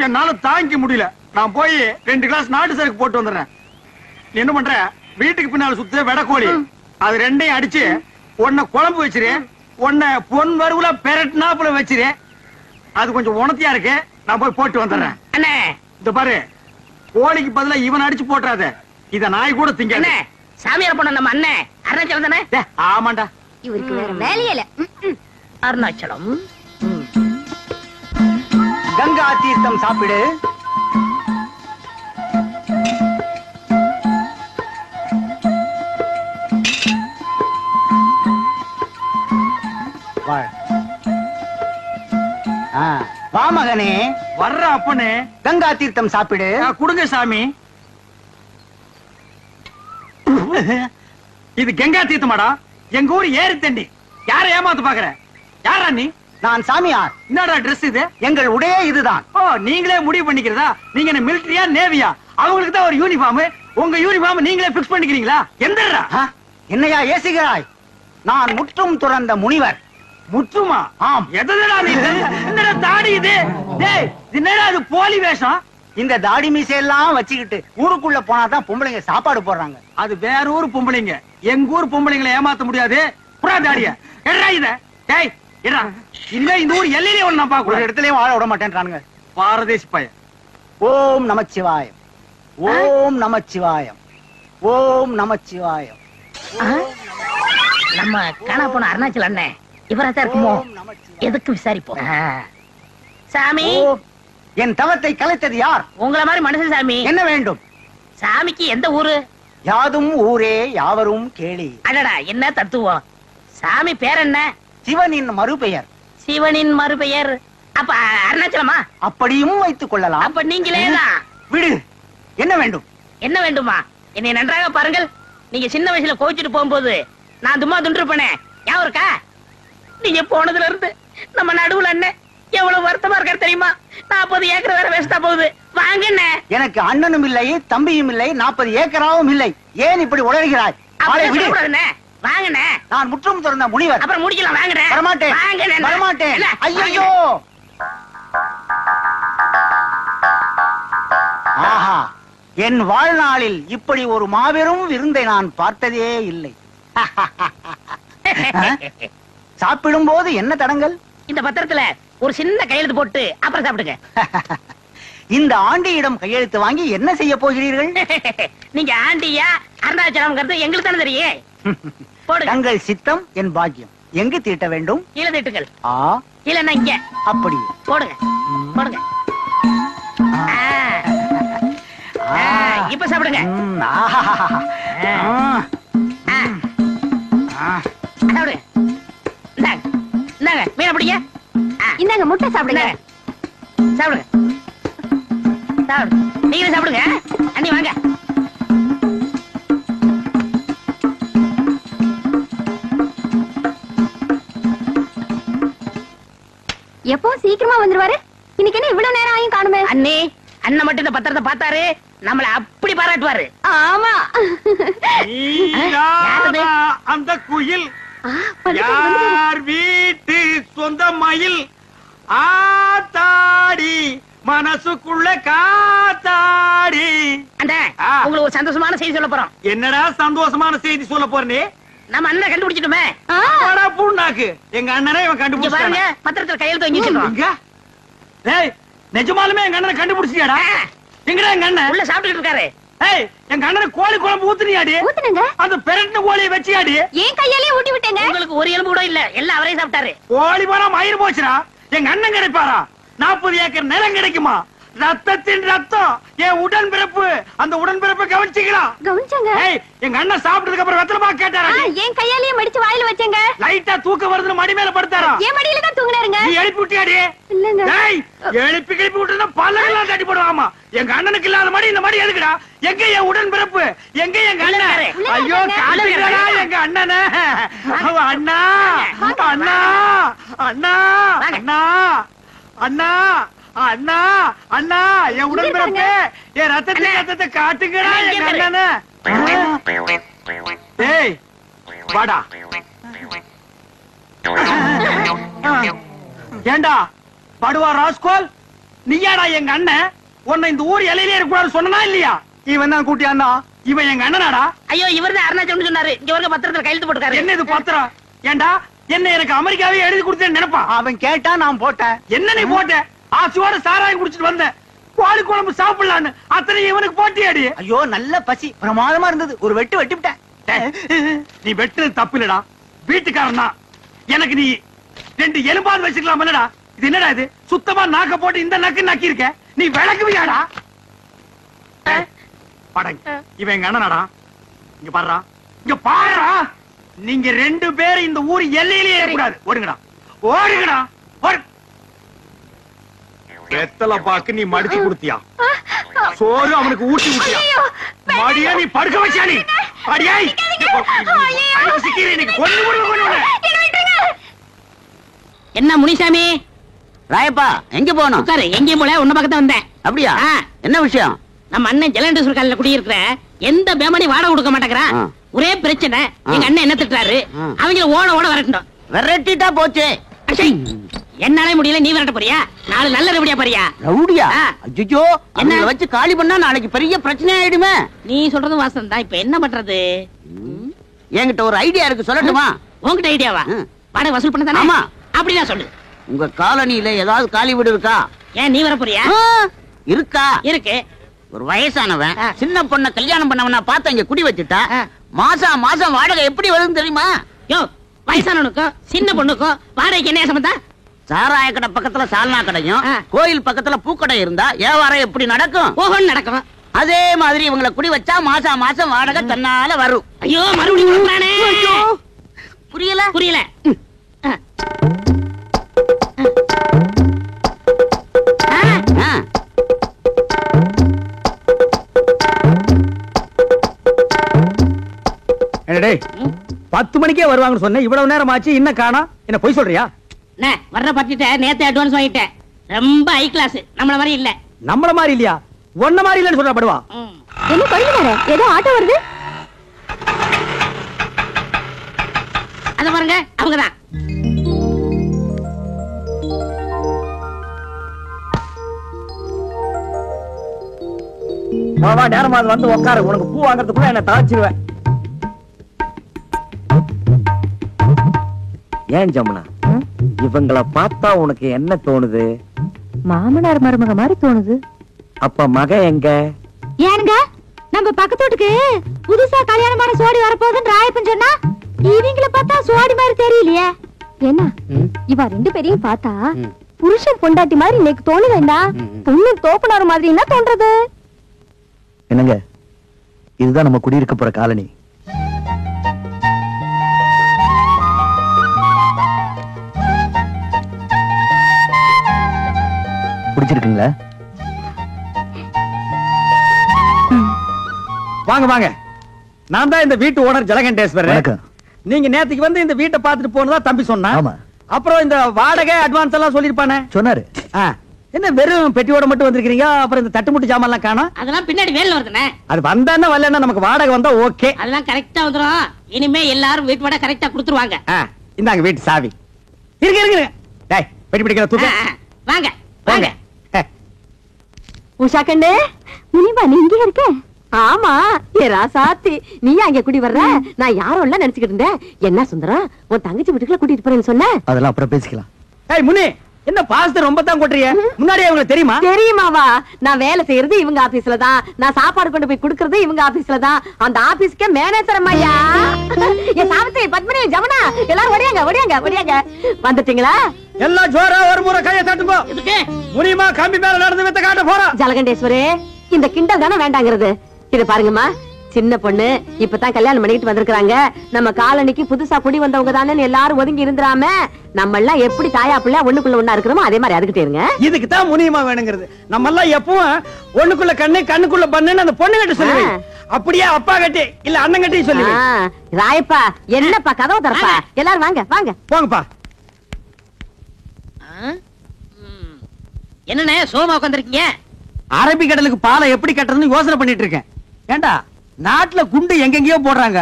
என்னால தாங்கிக்க முடியல. நான் போய் 2 கிளாஸ் நாட்டு சரக்கு போட்டு வந்துடுறேன். நீ என்ன பண்ற? வீட்டுக்கு பின்னால சுத்த வெடக்கோழி, அது ரெண்டையும் அடிச்சு ஒன்ன குழம்பு வச்சிரு, ஒன்ன பொன் வறுவுல பெரட்னாப்புல வச்சிரு. அது கொஞ்சம் உணர்த்தியா இருக்கு. நான் போய் போட்டு வந்துடுறேன். அண்ணே, இந்த பாரு, கோழிக்கு பதிலா இவன் அடிச்சு போட்டுறாத. இத நாய் கூட திங்க. அண்ணே, சாமியார் போன நம்ம அண்ணன் அருணாச்சலம் தானே? ஆமாண்டா. இவருக்கு வேற வேலையே இல்ல. அருணாச்சலம். கங்கா தீர்த்தம் சாப்பிடு. வா மகனே. வர்ற அப்பனே. கங்கா தீர்த்தம் சாப்பிடு. குடுங்க சாமி. இது கங்கா தீர்த்தமாடா. எங்க ஊர் ஏரி தண்டி. யார ஏமாத்து பாக்குற? யாரா நீ? நான் சாமியார். என்னடா ட்ரெஸ் இது? எங்கள் உடையே இதுதான். ஓ, நீங்களே முடிவு பண்ணிக்கிறதா? நீங்க என்ன மிலிட்டரியா நேவியா? அவங்களுக்கு தான் ஒரு யூனிஃபார்ம். உங்க யூனிஃபார்ம் நீங்களே பிக்ஸ் பண்ணிக்கிறீங்களா? எந்தடா? என்னையா ஏசுகிறாய்? நான் முற்றும் துறந்த முனிவர். முற்றுமா? ஆம். எதடா நீ? என்னடா தாடி இது? டேய், என்னடா இது போலி வேஷம்? இந்த தாடி மீசையெல்லாம் வச்சுக்கிட்டு ஊருக்குள்ள போனாதான் பொம்பளைங்க சாப்பாடு போடுறாங்க. அது வேற ஊர் பொம்பளைங்க, எங்க ஊர் பொம்பளைங்களை ஏமாத்த முடியாது. புறா தாடிய எடா இத. டேய் எடா, இல்ல இந்த ஊர் எல்லையிலே ஒண்ணு நான் பாக்க ஒரு இடத்துலயும் வாழ விட மாட்டேன்றானுங்க. பாரதேசி பையன். ஓம் நமச்சிவாயம், ஓம் நமச்சிவாயம், ஓம் நமச்சிவாயம். நம்ம காணா போன அருணாச்சல் அண்ணன் இவராத்தான் இருக்குமோ? எதுக்கு விசாரிப்போம். சாமி, என் தவத்தை கலைத்தது யார்? உங்கள மாதிரி மனுஷன் சாமி. என்ன வேண்டும்? சாமிக்கு எந்த ஊரு? யாதும் ஊரே யாவரும் கேளி. அடடா, என்ன தத்துவம். சாமி பேர் என்ன? சிவனின் மறுபெயர். சிவனின் மறுபெயர் அப்ப அருணாச்சலமா? அப்படியும் வைத்துக் கொள்ளலாம். அப்ப நீங்களேதான். விடு, என்ன வேண்டும்? என்ன வேண்டுமா? என்னை நன்றாக பாருங்கள். நீங்க சின்ன வயசுல கோச்சிட்டு போகும்போது நான் தும்மா துண்டிருப்பேனே, ஞாபகம் இருக்கா? நீங்க போனதுல இருந்து நம்ம நடுவுல அண்ணன் எவ்வளவு வருத்தமா இருக்காரு தெரியுமா? 40 ஏக்கர் வேற வேஸ்டா போகுது. வாங்கண்ண. எனக்கு அண்ணனும் இல்லை, தம்பியும் இல்லை, 40 ஏக்கராவும் இல்லை. ஏன் இப்படி உளறுகிறாய்? வாங்கண்ண. நான் முற்றும் திறந்த முனிவர். அப்புறம் முடிக்கலாம். வாங்கண்ண. வரமாட்டேன், வரமாட்டேன். ஐயோ, ஆஹா, என் வாழ்நாளில் இப்படி ஒரு மாபெரும் விருந்தை நான் பார்த்ததே இல்லை. சாப்பிடும் போது என்ன தடங்கள்? இந்த பத்திரத்துல ஒரு சின்ன கையெழுத்து போட்டு அப்புறம் சாப்பிடுங்க. இந்த ஆண்டியிடம் கையெழுத்து வாங்கி என்ன செய்ய போகிறீர்கள்? நீங்க ஆண்டியா அருணாச்சலம் எங்களுக்கு தானே தெரியும். போடுங்க. தங்கள் சித்தம் என் பாக்கியம். எங்கு தீட்ட வேண்டும்? கீழே தீட்டுங்கள். கீழே இங்க அப்படி போடுங்க, போடுங்க. இப்ப சாப்பிடுங்க. சாப்பிடுங்க. இந்தாங்க மீன் பிடிங்க. இந்தாங்க முட்டை சாப்பிடுங்க. சாப்பிடுங்க, சாப்பிடுங்க. நீங்களும் சாப்பிடுங்க. அண்ணி வாங்க. எப்போ சீக்கிரமா வந்துருவாரு? இன்னைக்கு என்ன இவ்வளவு நேரம் ஆயும் காணுமே? அண்ணி, அண்ணன் மட்டும் இந்த பத்திரத்தை பார்த்தாரு நம்மள அப்படி பாராட்டுவாரு. ஆமா. அந்த குயில் யார் வீட்டு சொந்த மயில் ஆத்தாடி மனசுக்குள்ள காத்தாடி. அந்த உங்களுக்கு ஒரு சந்தோஷமான செய்தி சொல்ல போறோம். என்னடா சந்தோஷமான செய்தி சொல்ல போறே? நம்ம அண்ணனை கண்டுபிடிச்சிட்டுமே. பூண்டாக்கு எங்க அண்ணனே இவன் கண்டுபிடிச்சு பாருங்க, பத்திரத்துல கையெழுத்து வாங்கி வச்சிருக்கோம். டேய், நிஜமாலுமே எங்க அண்ணனை கண்டுபிடிச்சியாடா? எங்கடா எங்க அண்ணன்? உள்ள சாப்பிட்டுட்டு இருக்காரு. ஏய், எங்க அண்ணனை கோழி குழம்பு ஊத்துனியாடி? ஊத்துனங்க. அந்த பெரட்ன கோழியை வச்சியாடி? ஏன் கையாலே ஊட்டி விட்டேங்க. உங்களுக்கு ஒரு எலும்பு கூட இல்ல, எல்லாம் அவரே சாப்பிட்டாரு. கோழி மரம் மயிர் போச்சுடா. எங்க அண்ணன் கிடைப்பாரா? 40 ஏக்கர் நிலம் கிடைக்குமா? ரத்தத்தின் ரத்தம், என் உடன் பிறப்பு. அந்த உடன் பிறப்பை கவனிச்சீங்களா? கவனிச்சங்க. ஏய், எங்க அண்ணன் சாப்பிட்டதுக்கு அப்புறம் வெத்தலமா கேட்டாரா? ஏன் கையாலே மடிச்சு வாயில வச்சேங்க. லைட்டா தூக்க வருதுன்னு மடி மேல படுத்தாரா? ஏன் மடியில தான் தூங்குனாருங்க. நீ எழுப்பி விட்டியாடி? இல்லங்க. ஏய், எழுப்பி கிளப்பி விட்டுனா பல்லெல்லாம் தட்டி போடுவாமா. எங்க அண்ணனுக்கு இல்லாத மடி இந்த மடி எதுக்குடா? எங்க என் உடன் பிறப்பு? எங்க எங்க அண்ணன்? ஐயோ, காட்டுங்கடா எங்க அண்ணனை. அண்ணா, அண்ணா, அண்ணா, அண்ணா, அண்ணா, அண்ணா, அண்ணா, என் உடன் பிறப்பு, என் ரத்தத்தை காட்டுங்கடா எங்க அண்ணனை. ஏய், வாடா. ஏண்டா படுவா ராஸ்கோல், நீயாடா எங்க அண்ணன்? உன்னை இந்த ஊர் எல்லையிலே இருக்கக்கூடாது சொன்னா இல்லையா? இவன் தான் கூட்டியாண்டா. இவன் எங்க அண்ணனாடா? ஐயோ, இவர்தான் அருணாச்சலம் சொன்னாரு. இங்க ஒரு பத்திரத்துல கையெழுத்து போட்டுக்காரு. என்ன இது பத்திரம்? ஏண்டா என்ன எனக்கு அமெரிக்காவே எழுதி கொடுத்தேன்னு நினைப்பா? அவன் கேட்டா நான் போட்டேன். என்ன நீ போட்ட? ஆசையோட சாராயம் குடிச்சிட்டு வந்தேன், கோழி குழம்பு சாப்பிடலான்னு. அத்தனை இவனுக்கு போட்டியாடி? ஐயோ, நல்ல பசி, பிரமாதமா இருந்தது. ஒரு வெட்டு வெட்டிவிட்டேன். நீ வெட்டுறது தப்பு இல்லடா, வீட்டுக்காரன் தான். எனக்கு நீ 2 எலும்பாவது வச்சுக்கலாம் இல்லடா? இது என்னடா இது? சுத்தமா நாக்க போட்டு இந்த நக்கு நக்கி இருக்க. நீ விளக்குவியாடா? படங்க, இவன் எங்க அண்ணனாடா. இங்க பாருடா, இங்க பாருடா. நீங்க 2 பேரும் இந்த ஊர் எல்லையிலேயே இருக்கக்கூடாது. ஓடுங்கடா, ஓடுங்கடா, ஓடு. வெத்தலை பாக்கு நீ மடிச்சு கொடுத்தியா? சோறு அவனுக்கு ஊட்டி விட்டியா? மடியா நீ படுக்க வச்சியா? நீ அடியாய் என்ன முனிசாமி? ராயப்பா, எங்க போனோம்? உட்காரு. எங்கேயும் போல, உன்ன பக்கத்தான் வந்தேன். அப்படியா? என்ன விஷயம்? நம்ம அண்ணன் ஜலண்டேஸ்வர் காலையில குடியிருக்கிற எந்த பேமணி வாடகை கொடுக்க மாட்டேங்கிறான். ஒரே பிரச்சனை. எங்க அண்ணன் என்ன திட்டுறாரு, அவங்க ஓட ஓட வரட்டும். விரட்டிட்டா போச்சு. என்னாலே முடியல, நீ விரட்ட போறியா? நாலு நல்ல ரவுடியா பாரியா? ரவுடியா? ஆ. அச்சோ, என்ன வச்சு காலி பண்ணா நாளைக்கு பெரிய பிரச்சனை ஆயிடுமே. நீ சொல்றது வாசம் தான். இப்ப என்ன பண்றது? என்கிட்ட ஒரு ஐடியா இருக்கு, சொல்லட்டுமா? உன்கிட்ட ஐடியாவா? வாடகை வசூல் பண்ண தானே? ஆமா. அப்படின்னா சொல்லு. உங்க காலனியில ஏதாவது காலி வீடு இருக்கா? ஏன் நீ வர போறியா? இருக்கா? இருக்கு. ஒரு வயசானவன் ஆ. சின்ன பொண்ண கல்யாணம் பண்ணவனா பார்த்து இங்க குடி வச்சுட்டா ஆ. மாசம் மாசம் வாடகை எப்படி வருதுன்னு தெரியுமா? யோ, வயசானவனுக்கும் சின்ன பொண்ணுக்கும் வாடகைக்கு என்ன சம்பந்தம்? சாராய கடை பக்கத்துல சால்னா கடையும் ஆ. கோயில் பக்கத்துல பூக்கடை இருந்தா வியாபாரம் எப்படி நடக்கும்? ஓஹோன்னு நடக்கும். அதே மாதிரி இவங்களை குடி வச்சா மாசம் மாசம் வாடகை தன்னால வரும். ஐயோ, மறுபடியும் கொடுக்குறானே. புரியல? புரியல. ஆ. ஆ. என்னடே 10 மணிக்கே வருவாங்கன்னு சொன்னேன், இவ்வளவு நேரம் ஆச்சு, இன்னும் காணோம். என்ன பொய் சொல்றியா? அண்ணே, வர்ற பத்திட்ட நேத்து அட்வான்ஸ் வாங்கிட்டேன். ரொம்ப ஹை கிளாஸ், நம்மள மாதிரி இல்ல. நம்மள மாதிரி இல்லையா? ஒன்ன மாதிரி இல்லன்னு சொல்ற படுவா. என்ன பண்ணுவாரு? ஏதோ ஆட்டோ வருது. அத பாருங்க, அவங்கதான். வா நேரமா வந்து உட்காரு, உனக்கு பூ வாங்குறதுக்குள்ள என்ன தாச்சிருவேன். ஏன் ஜமுனா, இவங்கள பார்த்தா உனக்கு என்ன தோணுது? மாமனார் மருமக மாதிரி தோணுது. அப்ப மக எங்க? ஏனுங்க, நம்ம பக்கத்து வீட்டுக்கு புதுசா கல்யாணமான சோடி வரப்போகுதுன்னு ராயப்பன் சொன்னா, இவங்கள பார்த்தா சோடி மாதிரி தெரியலையே. என்ன இவ ரெண்டு பேரையும் பார்த்தா புருஷன் பொண்டாட்டி மாதிரி இன்னைக்கு தோணுதா? பொண்ணு தோப்பனார் மாதிரி என்ன தோன்றது? என்னங்க, இதுதான் நம்ம குடியிருக்க போற காலனி. பிடிச்சிருக்குங்களா? வாங்க வாங்க, நான் தான் இந்த வீட்டு ஓனர் ஜலகண்டேஸ்வரர். வணக்கம். நீங்க நேத்துக்கு வந்து இந்த வீட்டை பார்த்துட்டு போனதா தம்பி சொன்னா. ஆமா. அப்புறம் இந்த வாடகை அட்வான்ஸ் எல்லாம் சொல்லிருப்பானே. சொன்னாரு. என்ன வெறும் பெட்டியோட மட்டும் வந்திருக்கீங்க? அப்புறம் இந்த தட்டுமுட்டு ஜாமான் எல்லாம் காணோம். அதெல்லாம் பின்னாடி வேலை வருதுண்ணே. அது வந்தானே வரலன்னா நமக்கு வாடகை வந்தா ஓகே. அதெல்லாம் கரெக்டா வந்துரும். இனிமே எல்லாரும் வீட்டு வாடகை கரெக்டா கொடுத்துருவாங்க. இந்தாங்க வீட்டு சாவி. இருக்கு இருக்கு. டேய், பெட்டி பிடிக்கிற தூக்கு. வாங்க வாங்க. உஷா கண்ணு, முனிமா நீ இங்கே இருக்க? ஆமா, ஏ ராசாத்தி, நீ அங்க குடி வர்ற? நான் யாரும் இல்ல நினைச்சுக்கிட்டு இருந்தேன். என்ன சுந்தரம், உன் தங்கச்சி வீட்டுக்குள்ள கூட்டிட்டு போறேன்னு சொன்ன? அதெல்லாம் அப்புறம் பேசிக்கலாம். ஏய் முனி, என்ன பாஸ்தர் ரொம்ப தான் கொட்டுறிய? முன்னாடியே உங்களுக்கு தெரியுமா? தெரியுமாவா? நான் வேலை செய்யறது இவங்க ஆபீஸ்ல தான், நான் சாப்பாடு கொண்டு போய் குடுக்கறது இவங்க ஆபீஸ்ல தான். அந்த ஆபீஸ்க்கே மேனேஜர் அம்மாயா. என் சாவித்திரி, பத்மினி, ஜமுனா எல்லாரும் ஒடியாங்க ஒடியாங்க ஒடியாங்க. வந்துட்டீங்களா? எல்லாம் ஜோரா ஒரு முறை கையை தட்டுங்க. இதுக்கு முனிமா கம்பி மேல நடந்து வித்த காட்ட போறோம். ஜலகண்டேஸ்வரே, இந்த கிண்டல் தானே வேண்டாங்கிறது. இது பாருங்கம்மா, சின்ன பொண்ணு இப்பதான் கல்யாணம் பண்ணிட்டு வந்திருக்காங்க. நம்ம காலனிக்கு புதுசா குடி வந்தவங்க தானே எல்லாரும் ஒதுங்கி இருந்துராம, நம்ம எல்லாம் எப்படி தாயா பிள்ளை ஒண்ணுக்குள்ள ஒண்ணா இருக்கிறோமோ அதே மாதிரி அதுக்கிட்டே இருங்க. இதுக்கு தான் முனிமா வேணுங்கிறது. நம்ம எல்லாம் எப்பவும் ஒண்ணுக்குள்ள கண்ணு கண்ணுக்குள்ள பண்ணுன்னு அந்த பொண்ணு கிட்ட சொல்லுவேன். அப்படியே அப்பா கட்டி இல்ல அண்ணன் கட்டி சொல்லுவேன். ராயப்பா, என்னப்பா கதவை தரப்பா? எல்லாரும் வாங்க வாங்க. போங்கப்பா. என்னண்ணே சோமா உட்காந்துருக்கீங்க? அரபிக்கடலுக்கு பாலை எப்படி கட்டுறதுன்னு யோசனை பண்ணிட்டு இருக்கேன். ஏண்டா, நாட்டுல குண்டு எங்கெங்கயோ போடுறாங்க,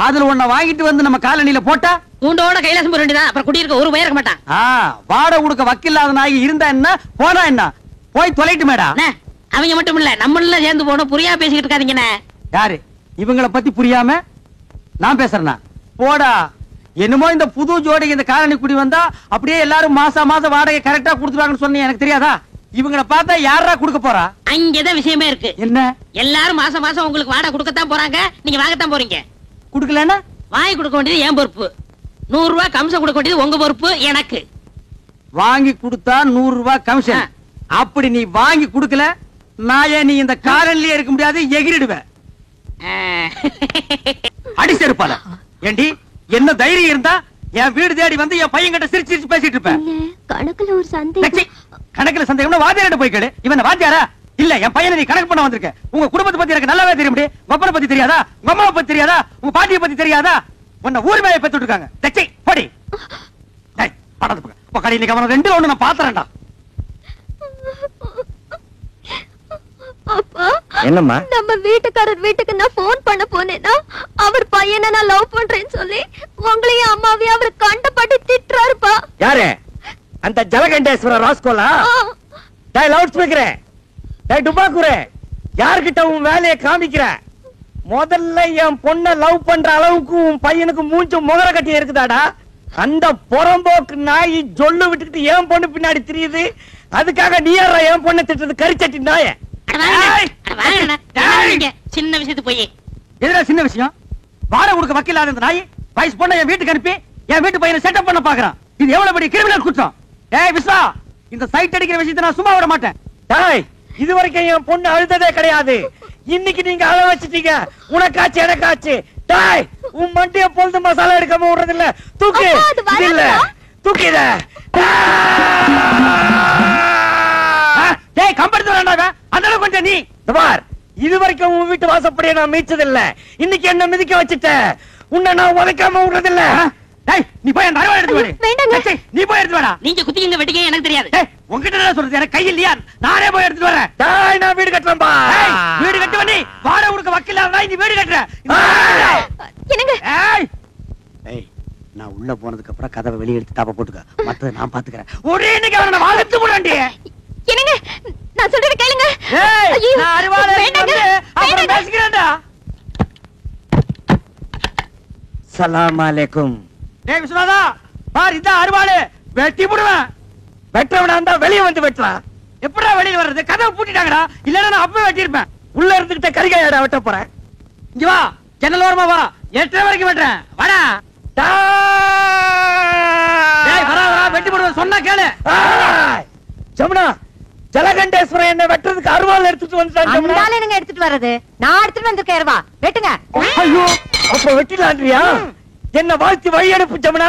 அதுல ஒன்ன வாங்கிட்டு வந்து நம்ம காலனில போட்டா கூண்டோட கைலாசம் போக வேண்டியதான். அப்புறம் குடியிருக்க ஒரு பயிர் இருக்க மாட்டான். வாடகை கொடுக்க வக்கில்லாத நாய் இருந்தா என்ன போனா என்ன, போய் தொலைட்டு மேடா. அவங்க மட்டும் இல்ல, நம்மள சேர்ந்து போனோம். புரியா பேசிக்கிட்டு இருக்காதீங்கண்ணே. யாரு இவங்களை பத்தி புரியாம நான் பேசுறேன்னா? போடா. என்னமோ இந்த புது ஜோடிக்கு இந்த காலனி குடி வந்தா அப்படியே எல்லாரும் மாசம் மாசம் வாடகை கரெக்டா கொடுத்துருவாங்கன்னு சொன்னீங்க. எனக்கு தெரியாதா? இவங்களை பார்த்தா யாரா கொடுக்க போறா? அங்கதான் விஷயமே இருக்கு. என்ன? எல்லாரும் மாசம் மாசம் உங்களுக்கு வாடகை கொடுக்கத்தான் போறாங்க. நீங்க வாங்கத்தான் போறீங்க. குடுக்கலன்னா வாங்கி கொடுக்க வேண்டியது என் பொறுப்பு. 100 ரூபாய் கமிஷன் கொடுக்க வேண்டியது உங்க பொறுப்பு. எனக்கு வாங்கி கொடுத்தா 100 ரூபாய் கமிஷன். அப்படி நீ வாங்கி கொடுக்கல, நான் நீ இந்த காலனிலே இருக்க முடியாது, எகிரிடுவேன். அடிச்சிருப்பால. ஏண்டி, என்ன தைரியம் இருந்தா என் வீடு தேடி வந்து என் பையன் கிட்ட சிரிச்சு சிரிச்சு பேசிட்டு இருப்பேன். கணக்குல ஒரு சந்தேகம். கணக்குல சந்தேகம்னா வாத்தியார்ட்ட போய் கேளு. இவன் வாத்தியாரா? இல்ல, என் பையனை நீ கணக்கு பண்ண வந்திருக்க. உங்க குடும்பத்தை பத்தி எனக்கு நல்லாவே தெரியும். உங்க அப்பனை பத்தி தெரியாதா? உங்க அம்மாவை பத்தி தெரியாதா? உங்க பாட்டியை பத்தி தெரியாதா? உன்னை ஊர் மேல பெத்து இருக்காங்க. தச்சை போடி. டேய், படத்து பக்கம் கடையில இன்னைக்கு அவன ரெண்டு ஒண்ணு நான் பாத்துறேன்டா. அப்பா, என்னம்மா? நம்ம வீட்டுக்காரர் வீட்டுக்கு நான் போன் பண்ண போனேன்னா அவர் பையனை நான் லவ் பண்றேன்னு சொல்லி உங்களையும் அம்மாவையும் அவர் கண்டபடி திட்டுறாருப்பா. யாரு? அந்த ஜலகண்டேஸ்வர ராஸ்கோலா? டேய் லவுட் ஸ்பீக்கரே, டேய் டுபாக்குரே, யார்கிட்ட உன் வேலையை காமிக்கிற? முதல்ல என் பொண்ண லவ் பண்ற அளவுக்கு உன் பையனுக்கு மூஞ்சும் முகர கட்டி இருக்குதாடா? அந்த புறம்போக்கு நாய் ஜொல்லு விட்டுக்கிட்டு என் பொண்ணு பின்னாடி தெரியுது. அதுக்காக நீ யாரா என் பொண்ணை திட்டது? கரிச்சட்டி நாய. சின்ன விஷயத்துக்கு போய் எதுடா சின்ன விஷயம்? வாடகை கொடுக்க வக்கீலாத இந்த நாய் வயசு பொண்ணை என் வீட்டுக்கு அனுப்பி என் வீட்டு பையனை செட்டப் பண்ண பாக்குறான். இது எவ்வளவு பெரிய கிரிமினல் குற்றம். ஏய் விஸ்வா, இந்த சைட் அடிக்கிற விஷயத்தை நான் சும்மா விட மாட்டேன். டேய், இது வரைக்கும் என் பொண்ணு அழுததே கிடையாது. இன்னைக்கு நீங்க அழ வச்சிட்டீங்க. உனக்காச்சு எனக்காச்சு. டேய், உன் மண்டிய பொழுது மசாலா எடுக்காம விடுறது இல்ல. தூக்கு இல்ல, தூக்கிட. டேய் கம்பெடுத்து வரண்டாவ அந்த அளவுக்கு கொஞ்சம் நீ பார். இது வரைக்கும் உன் வீட்டு வாசப்படியே நான் மீச்சது இல்ல. இன்னைக்கு என்ன மிதிக்க வச்சுட்ட. உன்னை நான் உதைக்காம விடுறது இல்ல. டேய் நீ போய் அந்த அறுவாள் எடுத்து வாடி. வேண்டாங்க, நீ போய் எடுத்து வாடா. நீங்க குத்திங்க வெட்டிங்க எனக்கு தெரியாது. டேய் உன்கிட்ட என்ன சொல்றது? எனக்கு கை இல்லையா? நானே போய் எடுத்து வரேன். டேய் நான் வீடு கட்டறேன் பா. டேய் வீடு கட்டுவ நீ. வாடகை கொடுக்க வக்கீலாத நீ வீடு கட்டற. என்னங்க? ஏய் ஏய், நான் உள்ள போனதுக்கு அப்புறம் கதவை வெளிய எடுத்து தாப்ப போட்டுக்க. மத்தத நான் பாத்துக்கறேன். ஒரே இன்னைக்கு அவனை வாழத்து போறான்டி. என்னங்க? நான் சொல்றது கேளுங்க. ஏய் ஐயோ, நான் அறுவாள் வேண்டாங்க, அப்புறம் வேண்டாங்க. பேசிக்கிறேன்டா. சலாம் அலைக்கும். டேய் விஸ்வநாதா, பார் இந்த அறுவாள் வெட்டி போடுவேன். வெட்டவனா இருந்தா வெளிய வந்து வெட்டலாம். எப்படா வெளிய வர்றது? கதவை பூட்டிட்டாங்கடா. இல்லன்னா நான் அப்பவே வெட்டி இருப்பேன். உள்ள இருந்துகிட்ட கரிகாயடா வெட்ட போறேன். இங்க வா, ஜன்னல் ஓரமா வா. 8 வரைக்கும் வெட்டறேன். வாடா. டேய் வரா வரா, வெட்டி போடுவேன் சொன்னா கேளு. ஜமுனா, ஜலகண்டேஸ்வரன் என்ன வெட்டுறதுக்கு அறுவாள் எடுத்துட்டு வந்துட்டான். ஜமுனா, அந்தால என்னங்க எடுத்துட்டு வர்றது? நான் எடுத்துட்டு வந்திருக்கேன். அருவா வெட்டுங்க. ஐயோ அப்ப வெட்டிலான்றியா? என்ன வாழ்த்தி வழி அனுப்பு ஜமுனா.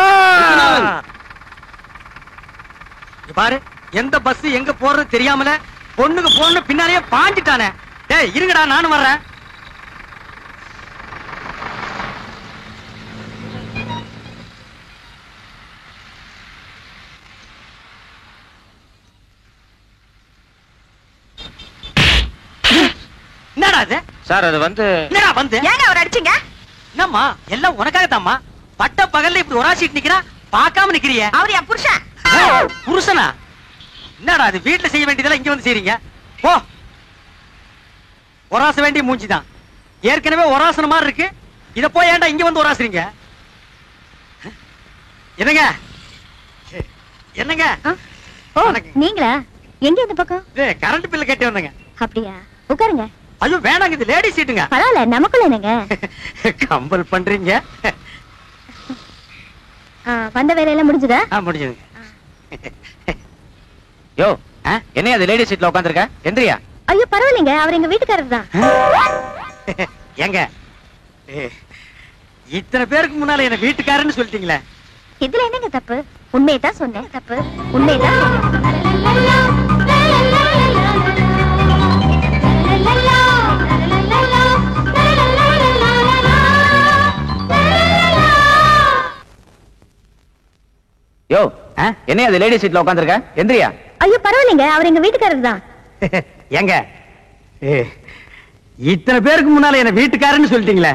பாரு, எந்த பஸ் எங்க போறது தெரியாமல பொண்ணுக்கு போன்னு பின்னாலேயே பாஞ்சிட்டானே. டேய் இருங்கடா, நானும் வர்றேன். என்னடா இது? சார் அது வந்து என்னடா வந்து? ஏங்க அவர் அடிச்சீங்க? என்னம்மா எல்லாம் உனக்காகத்தாம்மா. பட்ட பகல்ல இப்படி ஒராசிட்டு நிக்கிறா, பார்க்காம நிக்கிறியே. அவர் என் புருஷன். புருஷனா? என்னடா அது? வீட்டுல செய்ய வேண்டியதெல்லாம் இங்க வந்து செய்றீங்க. போ. ஒராச வேண்டிய மூஞ்சிதான். ஏற்கனவே ஒராசன மாதிரி இருக்கு. இத போய் ஏன்டா இங்க வந்து ஒராசுறீங்க? என்னங்க என்னங்க? ஓ நீங்களா? எங்க இந்த பக்கம்? கரண்ட் பில் கட்டி வந்தங்க. அப்படியா? உட்காருங்க. ஐயோ வேணாங்க, இது லேடி சீட்டுங்க. பரவாயில்ல, நமக்குள்ள என்னங்க? கம்பல் பண்றீங்க. வந்த வேலையெல்லாம் முடிஞ்சுதா? முடிஞ்சதுங்க. யோ என்ன அது லேடி சீட்ல உட்கார்ந்திருக்க? எந்திரியா. ஐயோ பரவாயில்லைங்க, அவர் எங்க வீட்டுக்காரர் தான். ஏங்க இத்தனை பேருக்கு முன்னால என்ன வீட்டுக்காரன்னு சொல்லிட்டீங்களே. இதுல என்னங்க தப்பு? உண்மையை தான் சொன்னேன். தப்பு உண்மையை தான் யோ என்ன அது லேடி சீட்ல உட்கார்ந்திருக்க? எந்திரியா. ஐயோ பரவாயில்லைங்க, அவர் எங்க வீட்டுக்காரர் தான். ஏங்க இத்தனை பேருக்கு முன்னால என்ன வீட்டுக்காரன்னு சொல்லிட்டீங்களே.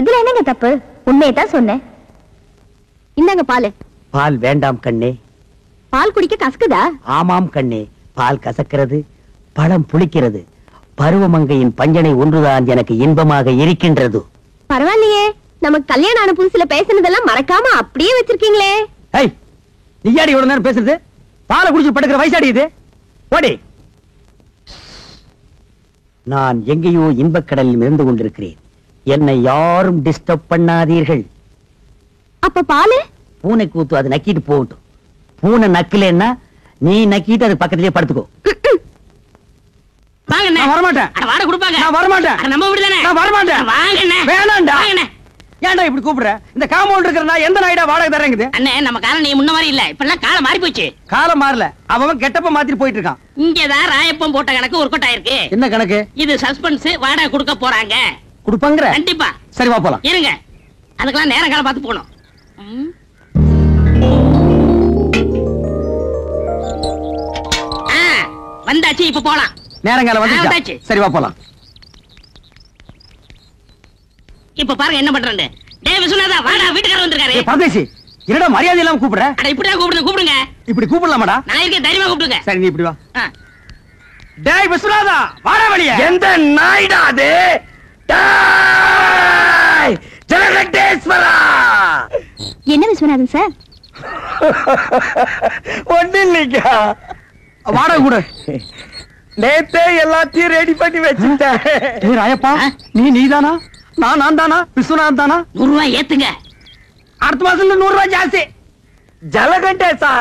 இதுல என்னங்க தப்பு? உண்மையை தான் சொன்னேன். இந்தாங்க பால். பால் வேண்டாம் கண்ணே. பால் குடிக்க கசக்குதா? ஆமாம் கண்ணே, பால் கசக்கிறது, பழம் புளிக்கிறது. பருவமங்கையின் பஞ்சனை ஒன்றுதான் எனக்கு இன்பமாக இருக்கின்றது. பரவாயில்லையே, நமக்கு கல்யாணம் ஆன புதுசுல பேசினதெல்லாம் மறக்காம அப்படியே வச்சிருக்கீங்களே. ஏய் நீயாடி இவ்வளவு நேரம் பேசுறது? பாலை குடிச்சு படுக்கிற வயசாடி இது. ஓடி. நான் எங்கேயோ இன்பக்கடலில் இருந்து கொண்டிருக்கிறேன். என்னை யாரும் டிஸ்டர்ப் பண்ணாதீர்கள். அப்ப பாலு? பூனை கூத்து, அது நக்கிட்டு போகட்டும். பூனை நக்கலன்னா நீ நக்கிட்டு அது பக்கத்திலேயே படுத்துக்கோ. வாங்கண்ணே. நான் வரமாட்டேன். அட வாடகை கொடுப்பாங்க. நான் வரமாட்டேன். அட நம்ம வீடு தானே. நான் வரமாட்டேன். வாங்கண்ணே. வேணாம்டா. வாங்கண்ணே. ஏன்டா இப்படி கூப்பிடுற? இந்த காம்பவுண்ட் இருக்கிற நான் எந்த நாயிடா வாடகை தரேங்குது? அண்ணே நம்ம காலம் நீ முன்ன மாதிரி இல்ல. இப்பெல்லாம் காலம் மாறி போச்சு. காலம் மாறல, அவன் கெட்டப்ப மாத்திட்டு போயிட்டு இருக்கான். இங்கதான் ராயப்பம் போட்ட கணக்கு ஒர்க் அவுட் ஆயிருக்கு. என்ன கணக்கு? இது சஸ்பென்ஸ். வாடகை கொடுக்க போறாங்க. கொடுப்பாங்கற? கண்டிப்பா. சரி வா போலாம். இருங்க, அதுக்கெல்லாம் நேரம் காலம் பார்த்து போகணும். வந்தாச்சு, இப்ப போலாம். நேரங்காலம் வந்துச்சு. சரி வா போலாம். இப்ப பாருங்க என்ன பண்றேன்னு. டேய் விஸ்வநாதா, வாடா, வீட்டுக்காரர் வந்திருக்காரு. பரதேசி, என்னடா மரியாதை இல்லாம கூப்பிடுற? அட இப்படியே கூப்பிடுங்க. இப்படி கூப்பிடலாமாடா? நான் இருக்கேன், தைரியமா கூப்பிடுங்க. சரி நீ இப்படி வா. ஆ. டேய் விஸ்வநாதா, வாடா வெளிய. எந்த நாய்டா அது? டேய் ஜலகண்டேஸ்வரா! என்ன விஸ்வநாதன் சார்? ஒண்ணு இல்லைங்க. வாடகை கூட. நேத்தே எல்லாத்தையும் ரெடி பண்ணி வச்சுட்டேன். ஏய் ராயப்பா, நீதானா? நான் தானா? விஸ்வநாதன் தானா? 100 ரூபாய் ஏத்துங்க. அடுத்த மாசத்துல 100 ரூபாய் ஜாஸ்தி. ஜலகண்டேசா,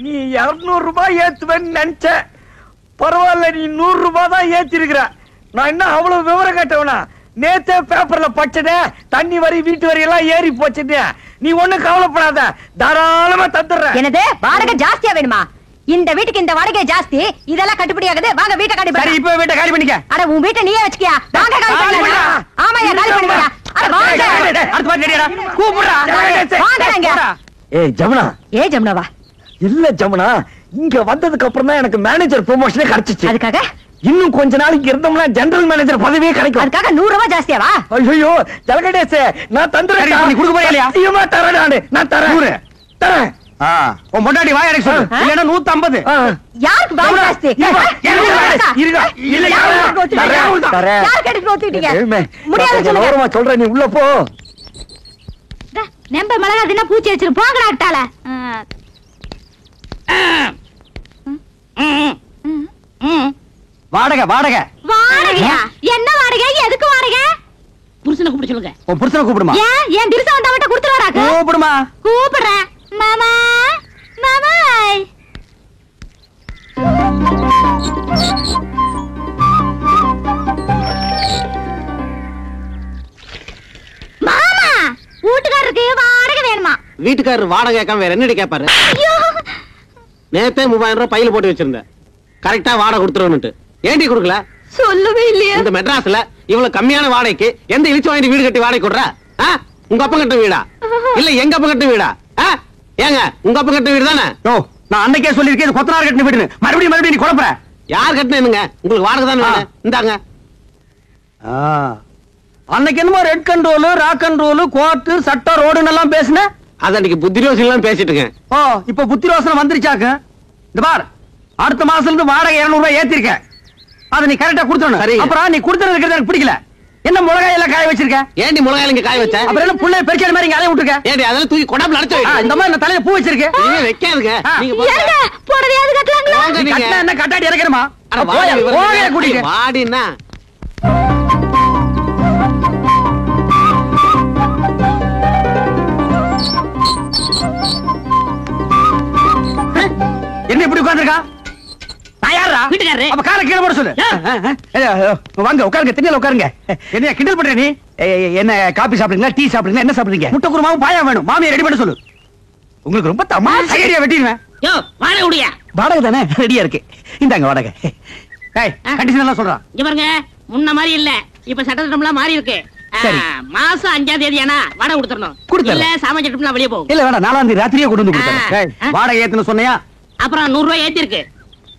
நீ 200 ரூபாய் ஏத்துவேன்னு நினைச்ச. பரவாயில்ல, நீ 100 ரூபாய் தான் ஏத்திருக்கிற. நான் என்ன அவ்வளவு விவரம் கேட்டவனா? நேத்தே பேப்பர்ல படிச்சதே, தண்ணி வரி வீட்டு வரி எல்லாம் ஏறி போச்சுன்னு. நீ ஒண்ணும் கவலைப்படாத, தாராளமா தந்துடுறேன். என்னது வாடகை ஜாஸ்தியா வேணுமா? இந்த வீட்டுக்கு இந்த வாடகை ஜாஸ்தி, இதெல்லாம் கட்டுப்படி ஆகுது. வாங்க வீட்டை காலி சரி பண்ணு. இப்ப வீட்டை காலி பண்ணிக்க. அட உன் வீட்டை நீயே வச்சுக்கியா? வாங்க காலி பண்ணு. ஆமாயா காலி பண்ணுங்க. அட வாங்க. அடுத்த மாதிரி ரெடியாடா. கூப்பிடுறா. வாங்க. ஏய் ஜமுனா. ஏ ஜமுனாவா? இல்ல ஜமுனா, இங்க வந்ததுக்கு அப்புறம் தான் எனக்கு மேனேஜர் ப்ரமோஷனே கிடைச்சிச்சு. அதுக்காக இன்னும் கொஞ்ச நாளைக்கு இருந்தோம்னா ஜெனரல் மேனேஜர் பதவியே கிடைக்கும். அதுக்காக 100 ரூபாய் ஜாஸ்தியாவா? ஐயோ ஜலகண்டேசே, நான் தந்துறேன். சரி, நீ கொடுக்க போறியா இல்லையா? சத்தியமா தரேன் நானு. நான் தரேன். 100. தரேன். உன் பொண்டாட்டி வாய் அடைக்க சொல்லு. இல்லன்னா 150. யாருக்கு வாடகை ஜாஸ்தி? இருடா. இல்ல தரேன். யார் கெடுத்து ஒத்துக்கிட்டீங்க? ஏய்மே, முடியாது நான் சொல்லுங்க. கௌரவமா சொல்றேன், நீ உள்ள போ. நம்ப மிளகா தின்னா பூச்சி வச்சிரு போங்கடாட்டால. வாடகை வாடகை. வாடகையா? என்ன வாடகை? எதுக்கு வாடகை? புருஷனை கூப்பிட சொல்லுங்க. உன் புருஷனை கூப்பிடுமா? ஏன் என் திருச வந்தா மட்டும் கொடுத்துருவாராக்கு? கூப்பிடுமா? கூப்பிடுறேன். மாமா மாமாய். மாமா வீட்டுக்காரருக்கு வாடகை வேணுமா? வீட்டுக்காரர் வாடகை கேட்காம வேற என்னடி கேட்பாரு? ஐயோ நேத்தே 3000 ரூபாய் பையில போட்டு வச்சிருந்தேன். கரெக்டா வாடகை கொடுத்துருவனுட்டு. ஏண்டி கொடுக்கல? சொல்லவே இல்லையா? இந்த மெட்ராஸ்ல இவ்வளவு கம்மியான வாடகைக்கு எந்த இழிச்சு வாங்கி வீடு கட்டி வாடகை கொடுற? உங்க அப்பா கட்ட வீடா இல்ல எங்க அப்பா கட்ட வீடா? ஏங்க உங்க அப்பா கட்ட வீடு தானே? யோ, நான் அன்னைக்கே சொல்லிருக்கேன் கொத்தனார் கட்டின வீடுன்னு. மறுபடியும் நீ குழப்பற. யார் கட்டினேனுங்க? உங்களுக்கு வாடகை தானே வேணும். இந்தாங்க. அன்னைக்கு என்னமோ red control, rock control, court, சட்டம், ரோடுன்னு எல்லாம் பேசுன. அது அன்னைக்கு புத்தி யோசனை பேசிட்டு இருக்கேன். ஓ, இப்ப புத்தி ரோசனை வந்துருச்சாக்கு. இந்த பார், அடுத்த மாசத்துல இருந்து வாடகை 200 ரூபாய் ஏத்திருக்க. அதை நீ கரெக்டா கொடுத்துடணும். சரி. அப்புறம் நீ கொடுத்துறது எனக்கு பிடிக்கல. என்ன மிளகாய் எல்லாம் காய வச்சிருக்க? ஏண்டி மிளகாய் இங்க காய வச்ச? அப்புறம் என்ன புள்ளை பெருக்கிற மாதிரி இங்க அலைய விட்டுருக்க? ஏண்டி அதெல்லாம் தூக்கி கொடாப்ல அடைச்சு வை. இந்த மாதிரி நான் தலையில பூ வச்சிருக்கு. இனிமே வைக்காதுங்க. நீங்க போங்க. ஏங்க போடவையாவது கட்டலாங்களா? போங்க நீங்க. கட்டினா என்ன கட்டாடி இறக்கிறமா? அட வாடி இவரு. போங்க கூட்டிட்டு. வாடின்னா என்ன இப்படி உட்கார்ந்திருக்கா? தயாரா? வீட்டுக்காரரு. அப்ப காலை கீழே போட சொல்லு. வாங்க உட்காருங்க, திண்ணையில உட்காருங்க. என்ன கிண்டல் பண்ற நீ? என்ன காபி சாப்பிடுறீங்களா, டீ சாப்பிடுறீங்களா, என்ன சாப்பிடுறீங்க? முட்டை குருமாவும் பாயா வேணும். மாமியை ரெடி பண்ண சொல்லு. உங்களுக்கு ரொம்ப தமாஷா ஐடியா வெட்டிடுவேன். யோ வாடகை உடையா? வாடகை தானே ரெடியா இருக்கு. இந்தாங்க வாடகை. ஏய் கண்டிஷன் எல்லாம் சொல்றான். இங்க பாருங்க, முன்ன மாதிரி இல்ல. இப்ப சட்டத்திட்டம்லாம் மாறி இருக்கு. சரி. மாசம் 5ஆம் தேதி ஆனா வாடகை கொடுத்துறணும். கொடுத்துறேன். இல்ல சாமான் சட்டம்லாம் வெளியே போகும். இல்ல வேணாம், 4ஆம் தேதி ராத்திரியே கொண்டு வந்து கொடுத்துறேன். வாடகை ஏத்துன்னு சொன்னியா? அப்புறம் 100 ரூபாய் ஏத்தி இருக்கு.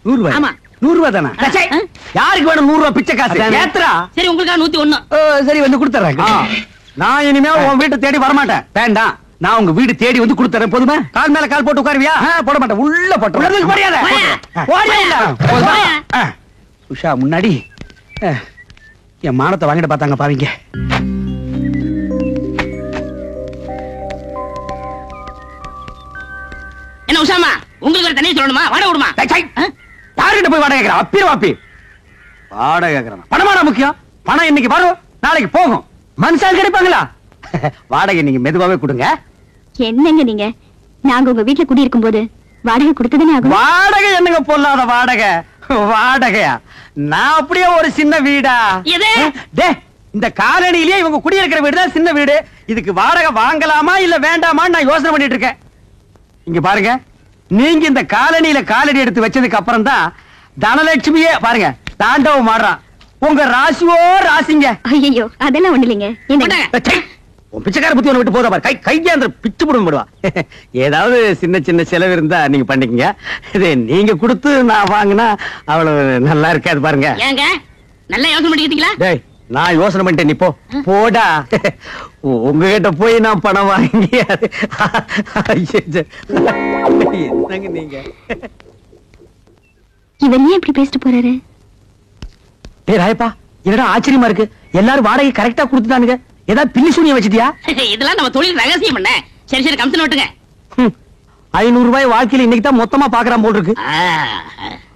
100 ரூபாய். ஆமா. 100 ரூபாய் தானே? சே, யாருக்கு வேணும் 100 ரூபாய் பிச்சை காசு? ஏத்துறா. சரி உங்களுக்கா 101. சரி வந்து கொடுத்துறேன். நான் இனிமே உன் வீட்டை தேடி வரமாட்டேன். வேண்டாம், நான் உங்க வீடு தேடி வந்து கொடுத்துறேன். போதுமா? கால் மேல கால் போட்டு உட்காருவியா? போட மாட்டேன். உள்ள போட்டு உஷா முன்னாடி என் மானத்தை வாங்கிட்டு பார்த்தாங்க பாவீங்க. என்ன உஷாமா, உங்களுக்கு ஒரு தனியா சொல்லணுமா? வாடகை விடுமா? யாருகிட்ட போய் வாடகை கேட்கற? அப்பி வாப்பி வாடகை கேட்கறான். பணமாடா முக்கியம். பணம் இன்னைக்கு வரும், நாளைக்கு போகும். மனுஷால் கிடைப்பாங்களா? வாடகை நீங்க மெதுவாவே கொடுங்க. என்னங்க நீங்க? நாங்க உங்க வீட்டுல குடி இருக்கும் போது வாடகை கொடுத்ததானே ஆகும். வாடகை என்னங்க பொல்லாத வாடகை? வாடகையா? நான் அப்படியே ஒரு சின்ன வீடா? எது? டே, இந்த காலனிலேயே இவங்க குடியிருக்கிற வீடு தான் சின்ன வீடு. இதுக்கு வாடகை வாங்கலாமா இல்ல வேண்டாமான்னு நான் யோசனை பண்ணிட்டு இருக்கேன். இங்க பாருங்க, நீங்க இந்த காலனியில காலடி எடுத்து வச்சதுக்கு அப்புறம் தான் தனலட்சுமியே பாருங்க தாண்டவம் ஆடுறான். உங்க ராசியோ ராசிங்க. ஐயோ அதெல்லாம் ஒண்ணு இல்லைங்க. உன் பிச்சைக்கார புத்தி ஒண்ணு விட்டு போதா பாரு. கையாந்த பிச்சு போடுவா. ஏதாவது சின்ன சின்ன செலவு இருந்தா நீங்க பண்ணிக்கங்க. இது நீங்க கொடுத்து நான் வாங்கினா அவ்வளவு நல்லா இருக்காது பாருங்க. ஏங்க நல்லா யோசனை பண்ணிக்கிட்டீங்களா? டேய், நான் யோசனை பண்ணிட்டேன், நீ போ போடா. உங்ககிட்ட போய் நான் பணம் வாங்கி என்னங்க நீங்க? இவர் ஏன் இப்படி பேசிட்டு போறாரு? டேய் ராயப்பா, என்னடா ஆச்சரியமா இருக்கு, எல்லாரும் வாடகை கரெக்டா கொடுத்துட்டானுங்க. ஏதாவது பில்லி சூனியம் வச்சிட்டியா? இதெல்லாம் நம்ம தொழில் ரகசியம் பண்ண. சரி சரி கமிஷன் ஓட்டுங்க. 500 ரூபாய் வாழ்க்கையில இன்னைக்கு தான் மொத்தமா பாக்குறான் போல் இருக்கு.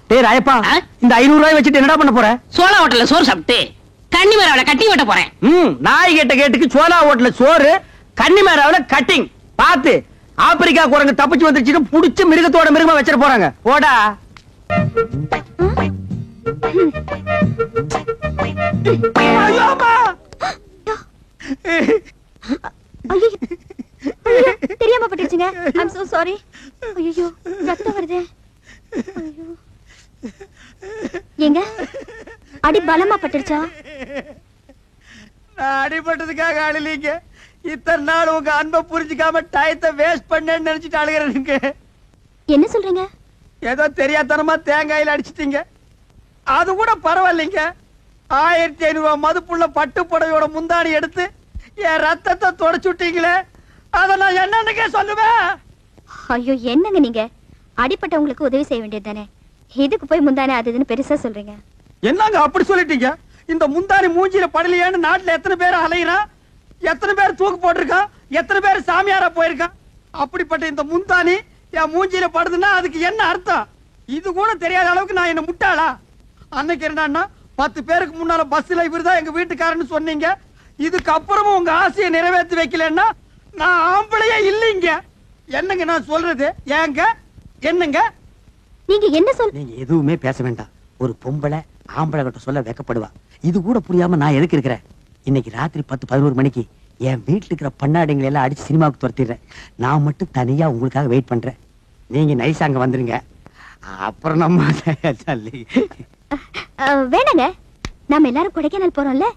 டேய் ராயப்பா, இந்த 500 ரூபாய் வச்சுட்டு என்னடா பண்ண போற? சோளா ஹோட்டல்ல சோறு சாப்பிட்டு கன்னிமேராவில கட்டி வெட்ட போறேன். நாய் கேட்ட கேட்டுக்கு சோலா ஹோட்டல்ல சோறு, கன்னிமேராவில கட்டிங். பாத்து ஆப்பிரிக்கா குரங்கு தப்பிச்சு வந்துருச்சுன்னு புடிச்சு மிருகத்தோட மிருகமா வச்சிட போறாங்க. போடா. தெரியாம பட்டுச்சுங்க. I'm so sorry. ஐயோ ரத்தம் வருதே. ஐயோ எங்க அடி பலமா பட்டுருச்சா? நான் அடிபட்டதுக்காக அழலீங்க. இத்தனை நாள் உங்க அன்பை புரிஞ்சுக்காம டயத்தை வேஸ்ட் பண்ணேன்னு நினைச்சிட்டு அழுகிறேனுங்க. என்ன சொல்றீங்க? ஏதோ தெரியாதனமா தேங்காயில அடிச்சிட்டீங்க. அது கூட பரவாயில்லைங்க. 1500 ரூபாய் மதிப்புள்ள பட்டு புடவையோட முந்தாணி எடுத்து என் ரத்தத்தை தொடச்சு விட்டீங்களே, அத நான் என்னன்னுக்கே சொல்லுவேன். ஐயோ என்னங்க நீங்க, அடிப்பட்டவங்களுக்கு உதவி செய்ய வேண்டியது தானே, இதுக்கு போய் முந்தானே அது இதுன்னு பெருசா சொல்றீங்க. என்னங்க அப்படி சொல்லிட்டீங்க? இந்த முந்தாணி மூஞ்சில படலையான்னு நாட்டுல எத்தனை பேர் அலையிறான், எத்தனை பேர் தூக்கு போட்டிருக்கான், எத்தனை பேர் சாமியாரா போயிருக்கான். அப்படிப்பட்ட இந்த முந்தாணி என் மூஞ்சில படுதுன்னா அதுக்கு என்ன அர்த்தம்? இது கூட தெரியாத அளவுக்கு நான் என்ன முட்டாளா? அன்னைக்கு என்னன்னா 10 பேருக்கு முன்னால பஸ்ல இவர்தான் எங்க வீட்டுக்காரன்னு சொன்னீங்க. இதுக்கு அப்புறமும் உங்க ஆசையை நிறைவேற்றி வைக்கலன்னா நான் ஆம்பளையே இல்லைங்க. என்னங்க நான் சொல்றது? ஏங்க என்னங்க நீங்க என்ன சொல்? நீங்க எதுவுமே பேச வேண்டாம். ஒரு பொம்பளை ஆம்பளை கிட்ட சொல்ல வெக்கப்படுவா. இது கூட புரியாம நான் எதுக்கு இருக்கிறேன்? இன்னைக்கு ராத்திரி 10-11 மணிக்கு என் வீட்டுல இருக்கிற பண்ணாடிங்களை எல்லாம் அடிச்சு சினிமாவுக்கு துரத்திடுறேன். நான் மட்டும் தனியா உங்களுக்காக வெயிட் பண்றேன். நீங்க நைஸ் அங்க வந்துருங்க. அப்புறம் நம்ம வேணாங்க, நாம எல்லாரும் கொடைக்கானல் போறோம்ல,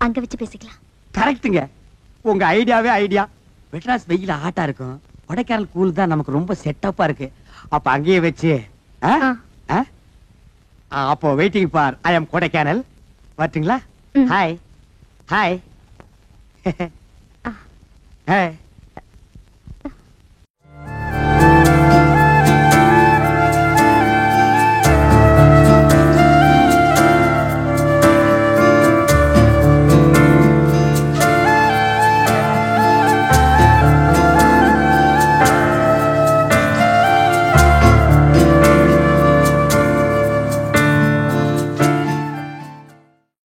அங்க வச்சு பேசிக்கலாம். கரெக்ட்டுங்க. உங்க ஐடியாவே ஐடியா. மெட்ராஸ் வெயில ஆட்டா இருக்கும், கொடைக்கானல் கூல் தான் நமக்கு ரொம்ப செட்டப்பா இருக்கு. அப்ப அங்கேயே வச்சு அப்போ வெயிட்டிங் ஃபார் ஐ அம் கொடைக்கானல். வரட்டுங்களா? Hi hi.